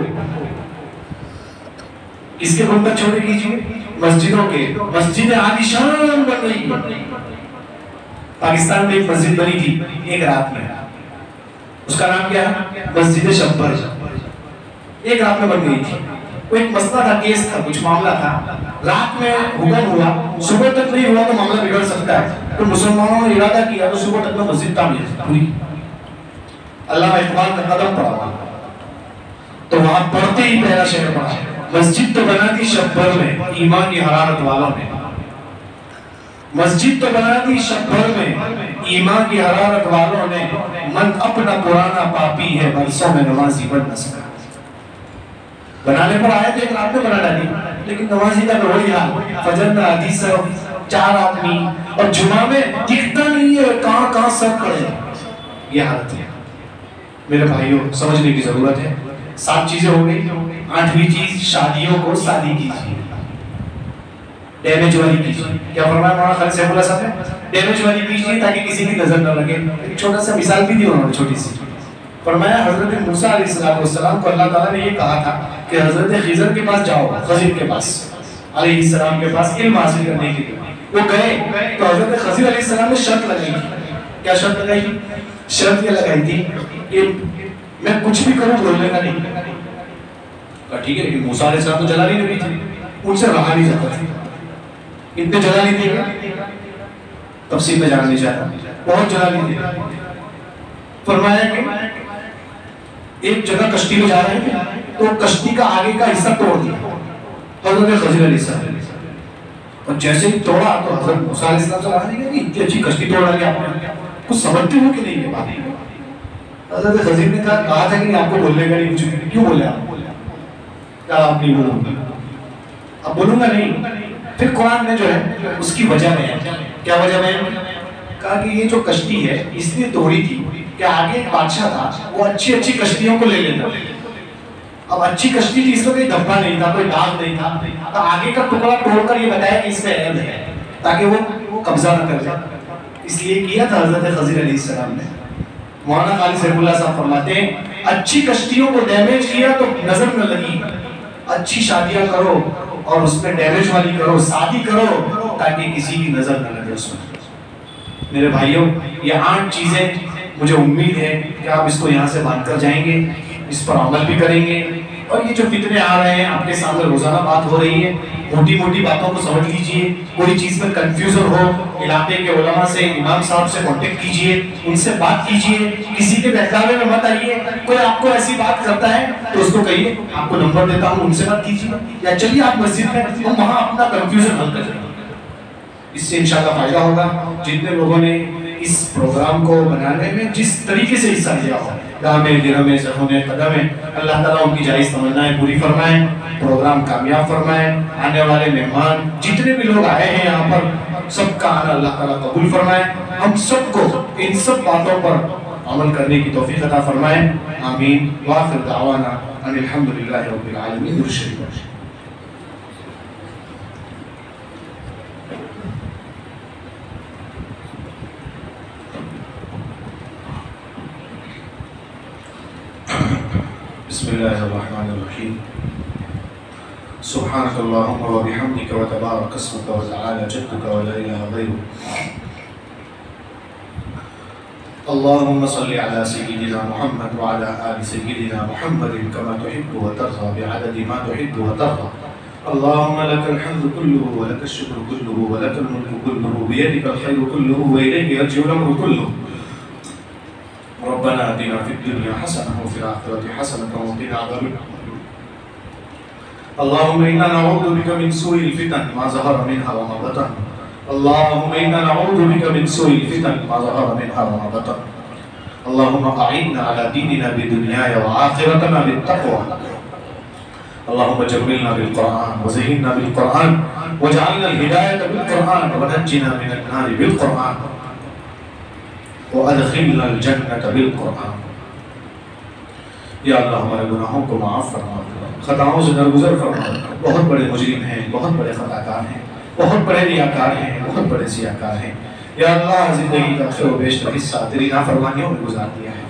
इसके गुंबद छोटे कीजिए मस्जिदों के। मस्जिद आलीशान बन रही है। पाकिस्तान में एक मस्जिद बनी थी एक रात में, उसका नाम क्या है? मस्जिद शब्बर। एक रात में बन गई थी। वो एक मसला था, केस था, कुछ मामला था। रात में हुक्म हुआ, सुबह तक नहीं हुआ तो मामला बिगड़ सकता है। तो मुसलमानों ने इरादा किया तो सुबह तक में मस्जिद तामीर पूरी। अल्लाह इकबाल का कदम पड़ा तो वहां पढ़ते ही पहला शेर पढ़ा, मस्जिद तो बना दी शब्बर में ईमान की हरारत वालों ने। मस्जिद तो बना दी शब्बर में ईमान की हरारत वालों ने। मन अपना पुराना पापी है, बरसों में नमाजी बन न सका। बनाने पर आए थे, एक रात में बना डाली, लेकिन नमाजी का वही हाल। फजर में हदीस 4 आदमी और जुमा में दिखता नहीं है, कहां सब खड़े। ये हालत है। मेरे भाइयों, समझने की जरूरत है। 7 चीजें हो गई। 8वीं चीज, शादियों को शादी कीजिए, डैमेज वाली कीजिए। क्या फरमाया मौलाना खालिद सैफुल्लाह साहब ने? डैमेज वाली कीजिए ताकि किसी की नजर न लगे। एक छोटा सा मिसाल भी दी उन्होंने, छोटी सी। फरमाया हजरत मूसा अलैहिस्सलाम को अल्लाह ताला ने ये कहा था कि हजरत खिज़र के पास जाओ, खज़िर के पास अलैहिस्सलाम के पास इल्म हासिल करने के लिए। वो गए तो हजरत खज़िर अलैहिस्सलाम ने शर्त लगाई थी। क्या शर्त लगाई? शर्त ये लगाई थी कि मैं कुछ भी करूं बोलने का नहीं। ठीक है, लेकिन मूसा अलैहिस्सलाम तो जलाली नबी थे, उनसे रहा नहीं जाता था। इतने जलाली थे, तफसील में जानना नहीं चाहता, बहुत जलाली थे। फरमाया कि एक जगह कश्ती में जा रहे थे तो कश्ती का आगे का हिस्सा तोड़ दिया हजरत खज़िर अलैहिस्सलाम। और जैसे ही तोड़ा तो हजरत मूसा अलैहिस्सलाम से कहा कि इतनी अच्छी कश्ती तोड़ डाली आपने, कुछ समझते हो कि नहीं ये बात? हजरत खज़िर ने कहा था कि आपको बोलने का नहीं, कुछ क्यों बोले आप? आप नहीं बोलूंगा, अब बोलूंगा नहीं। फिर कुरान ने जो है उसकी वजह बयान। क्या वजह बयान? कहा कि ये जो कश्ती है इसलिए तोड़ी थी कि आगे एक बादशाह था, वो अच्छी अच्छी कश्तियों को ले लेता। अब अच्छी कश्ती थी, इसमें कोई धब्बा नहीं था, कोई दाग नहीं था, तो आगे का टुकड़ा तोड़कर ये बताया कि इसमें ऐब है ताकि वो कब्जा न कर जाए। इसलिए किया था हजरत खज़िर अलैहिस्सलाम ने। मौलाना खालिद सैफुल्लाह साहब फरमाते हैं अच्छी कश्तियों को डैमेज किया तो नजर न लगी। अच्छी शादियां करो और उसमें डैमेज वाली करो, शादी करो ताकि किसी की नजर न लगे उसमें। मेरे भाइयों, ये 8 चीजें मुझे उम्मीद है कि आप इसको यहाँ से बांध कर जाएंगे, इस पर अमल भी करेंगे। और ये जो फितने आ रहे हैं आपके सामने रोजाना बात हो रही है, मोटी मोटी बातों को समझ लीजिए। कोई चीज में कंफ्यूजन हो, इलाके के उलमा से, इमाम साहब से कांटेक्ट कीजिए, उनसे बात कीजिए, किसी के बहकावे में मत आइए। कोई आपको ऐसी बात करता है तो उसको कहिए आपको नंबर देता हूँ, उनसे बात कीजिए, या चलिए आप मस्जिद में, हम वहाँ अपना कंफ्यूजन हल कर लेंगे। इससे इंशाल्लाह फायदा होगा। जितने लोगों ने इस प्रोग्राम को बनाने में जिस तरीके से हिस्सा लिया हो, गामे गिरमे सहोने कदम है, अल्लाह ताला उनकी जायज़ तमन्नाएं पूरी फरमाए, प्रोग्राम कामयाब फरमाए। आने वाले मेहमान जितने भी लोग आए हैं यहाँ पर, सबका आना अल्लाह ताला कबूल फरमाए। हम सबको इन सब बातों पर अमल करने की तौफीक अता फरमाए। आमीन। व आखिर दावाना अनिल हम्दुलिल्लाहि रब्बिल आलमीन। बिस्मिल्लाहिर्रहमानिर्रहीम। सुब्हानकल्लाहुम्मा व बिहम्दिका व तबारक अस्मुका व तआला जद्दुका व ला इलाहा गैरुक। अल्लाहुम्मा सल्लि अला सय्यिदिना मुहम्मद व अला आलि सय्यिदिना मुहम्मदिन कमा तुहिब्बु व तर्ज़ा बिअददि मा तुहिब्बु व तर्ज़ा। अल्लाहुम्मा लकल हम्दु कुल्लुहु व लकश शुक्रू कुल्लुहु व लकल मुल्कु कुल्लुहु बियदिकल खैरु कुल्लुहु व इलैका यर्जिउल अम्रु कुल्लुहु। रब्बना आतिना फिद दुनिया हसनह व फिल आखिरति हसनह व क़िना अज़ाबन्नार। अल्लाहुम्मा इन्ना नऊज़ु बिका मिन सूइल फितन मा ज़हरा मिनहा व मा बतन। अल्लाहुम्मा इन्ना नऊज़ु बिका मिन सूइल फितन मा ज़हरा मिनहा व मा बतन। अल्लाहुम्मा अइन्ना अला दीनिना बिदुनिया व आखिरतना बित्तक़वा। अल्लाहुम्मा जम्मिलना बिल कुरआन व ज़य्यिन्ना बिल कुरआन वजअलना अल हिदायता बिल कुरआन व नज्जिना मिनन नारि बिल कुरआन व अदखिलना अल जन्नता बिल कुरआन। या अल्लाह हमारे गुनाहों को माफ़ फरमा, खताओं से दरगुजर फरमा। बहुत बड़े मुजरिम हैं, बहुत बड़े खताकार हैं, बहुत बड़े रियाकार हैं, बहुत बड़े सियाकार हैं। या अल्लाह ज़िंदगी का अक्सर व बेशतर हिस्सा तेरी नाफरमानियों में गुजार दिया है।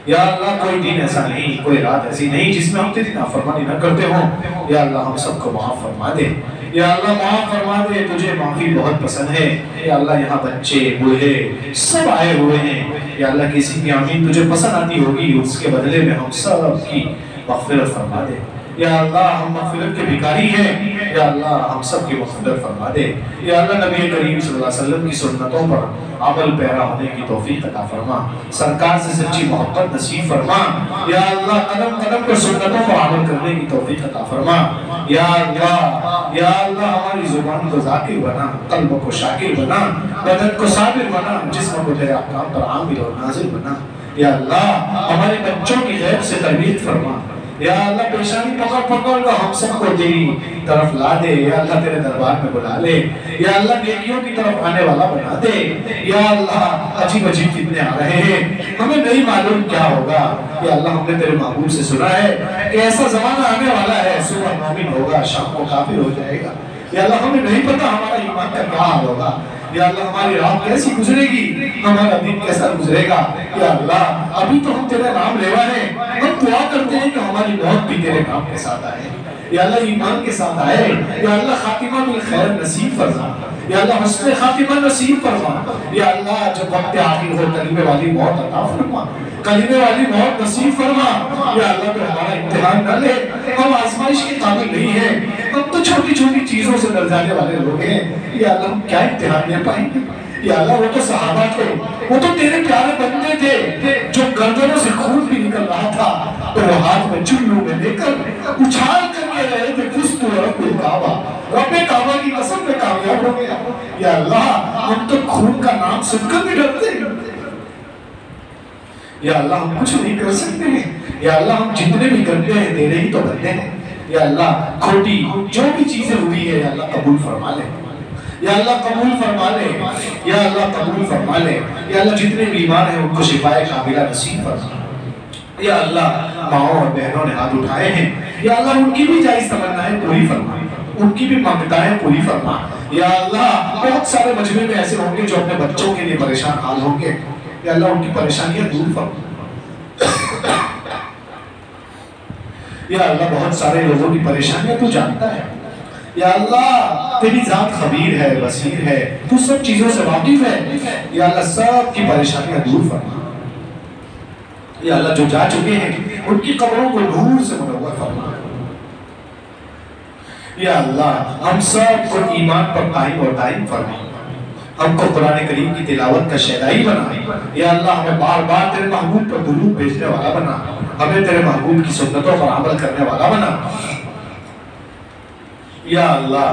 या अल्लाह कोई दिन ऐसा नहीं, कोई रात ऐसी नहीं जिसमें हम तेरी नाफरमानी न करते हों। या अल्लाह हम सबको माफ़ फरमा दे। या अल्लाह माफ़ फरमा दे, तुझे माफ़ी बहुत पसंद है। या अल्लाह यहाँ बच्चे बूढ़े सब आए हुए हैं। या अल्लाह किसी की आमीन तुझे पसंद आती होगी, उसके बदले में हम सब की मग़फ़िरत फरमा दे। या अल्लाह हम मग़फ़िरत के भिखारी हैं। या अल्लाह हम सब की मग़फ़िरत फरमा दे। या अल्लाह नबी करीम सल्लल्लाहु अलैहि वसल्लम की सुन्नतों पर अमल पैरा होने की तौफीक अता फरमा, सरकार से सच्ची मोहब्बत नसीब फरमा। या अल्लाह कदम कदम पर सुन्नतों पर अमल करने की तौफीक अता फरमा। या अल्लाह हमारी ज़ुबान को ज़ाकिर बना, क़ल्ब को शाकिर बना, बदन को साबिर बना, जिस्म को तेरे अहकाम पर आमिल और नाज़िर बना। या अल्लाह हमारे बच्चों की गैब से तरबियत फरमा। या अल्लाह पेशानी पकड़ पकड़ कर हम सबको तेरी तरफ ला दे। या अल्लाह तेरे दरबार में बुला ले। या अल्लाह नेकियों की तरफ आने वाला बना दे। या अल्लाह अजीब अजीब फितने आ रहे हैं, हमें नहीं मालूम क्या होगा। या अल्लाह हमने तेरे महबूब से सुना है कि ऐसा जमाना आने वाला है, सुबह मोमिन होगा, शाम को काफिर हो जाएगा। या अल्लाह हमें नहीं पता हमारा ईमान का क्या हाल होगा। या अल्लाह हमारी रात कैसी गुजरेगी, हमारा दिन कैसा गुजरेगा। या अल्लाह अभी तो हम तेरा नाम लेवा है, हम दुआ करते हैं कि हमारी मौत भी तेरे नाम के साथ आए। या अल्लाह ईमान के साथ आए। या अल्लाह खातिमा बिल खैर नसीब फरमा। या अल्लाह हुस्न खातिमा नसीब फरमा। या अल्लाह जब वक्त आखिर हो कलीमे वाली मौत अता फरमा, कलीमे वाली मौत नसीब फरमा। या अल्लाह तो हमारा इम्तिहान न ले, हम आजमाइश के काबिल नहीं है, हम तो छोटी छोटी चीजों से डर जाने वाले लोग हैं। या अल्लाह हम क्या इम्तिहान ले पाएंगे। या अल्लाह वो तो सहाबा थे, वो तो तेरे प्यारे बंदे थे, जो गर्दनों से खून भी निकल रहा था तो वो हाथ में चुल्लू में लेकर उछाल करके रहे थे, फुस्तु रब्बे काबा, रब्बे काबा की कसम में कामयाब हो गया। या अल्लाह हम तो खून का नाम सुनकर भी डरते हैं। या अल्लाह हम कुछ नहीं कर सकते हैं। या अल्लाह हम जितने भी करते हैं तेरे ही तो बंदे हैं। या अल्लाह खोटी जो भी चीजें हुई है या अल्लाह कबूल फरमा ले। या अल्लाह कबूल फरमा ले। या अल्लाह कबूल फरमा ले। या अल्लाह जितने बीमार हैं उनको शिफाए कामिला नसीब फरमा। या अल्लाह माओ और बहनों ने हाथ उठाए हैं, या अल्लाह उनकी भी जायज़ तमन्नाएं पूरी फरमा, उनकी भी मांगताएं पूरी फरमा। या अल्लाह बहुत सारे मजमे में ऐसे होंगे जो अपने बच्चों के लिए परेशान हाल होंगे। या अल्लाह उनकी परेशानियां दूर फरमा। या अल्लाह बहुत सारे लोगों की परेशानियां तू जानता है। या अल्लाह तेरी जात खबीर है, बसीर है, तू सब चीजों से वाकिफ है। या अल्लाह सब की परेशानियां दूर फरमा। या अल्लाह जो जा चुके हैं उनकी कब्रों को नूर से मुनव्वर फरमा। या अल्लाह हम सब को ईमान पर कायम और दायम फरमा, हमको कुरान करीम की तिलावत का शहदाई बना। या अल्लाह हमें बार बार तेरे महबूब पर दुरूद भेजने वाला बना, हमें तेरे महबूब की सुन्नतों पर अमल करने वाला बना। या अल्लाह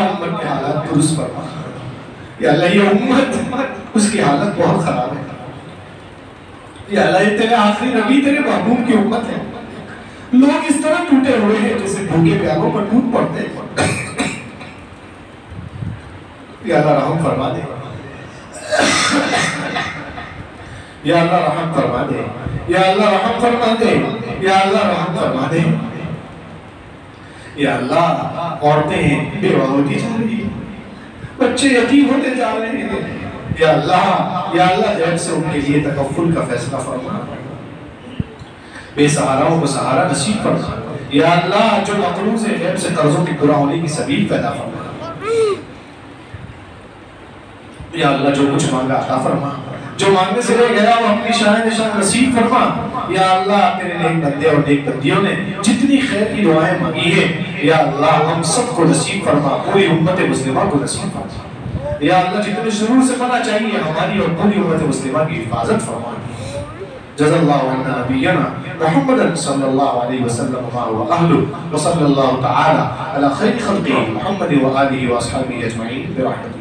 उम्मत के हालात दुरुस्त फरमा। या अल्लाह ये उम्मत उसकी हालत बहुत खराब है। या अल्लाह ये तेरे आखिरी नबी तेरे महबूब की उम्मत है, लोग इस तरह टूटे हुए हैं जैसे भूखे प्यालों पर टूट पड़ते हैं। या अल्लाह रहम फरमा दे, या अल्लाह रहम फरमा दे, या अल्लाह रहम फरमा दे, या अल्लाह रहम फरमा दे। या अल्लाह औरतें बेवा होती जा रही है, बच्चे यतीम होते जा रहे हैं। या अल्लाह जैब से उनके लिए तकफ्फुल का फैसला फरमा, बेसहाराओं को सहारा नसीब फरमा। या अल्लाह जो मकरूज है जैब से कर्जों की पूरा होने की सबील पैदा फरमा। या अल्लाह जो कुछ मांगा अता फरमा, जो मांगने से रह गया वो अपनी शान निशान नसीब फरमा। या अल्लाह तेरे नेक बंदे और नेक बंदियों ने जितनी खैर की दुआएं मांगी है, या अल्लाह हम सबको नसीब फरमा, पूरी उम्मत मुस्लिमा को नसीब फरमा। या अल्लाह जितने शुरू से मना चाहिए हमारी और पूरी उम्मत मुस्लिमा की हिफाजत फरमा। जज़ल्लाहु अन्ना नबियना मुहम्मदन सल्लल्लाहु अलैहि वसल्लम व अहलुहु व सल्लल्लाहु तआला अला खैरि खल्क़िही मुहम्मद व आलिहि व अस्हाबिही अजमईन बिरहमतिही।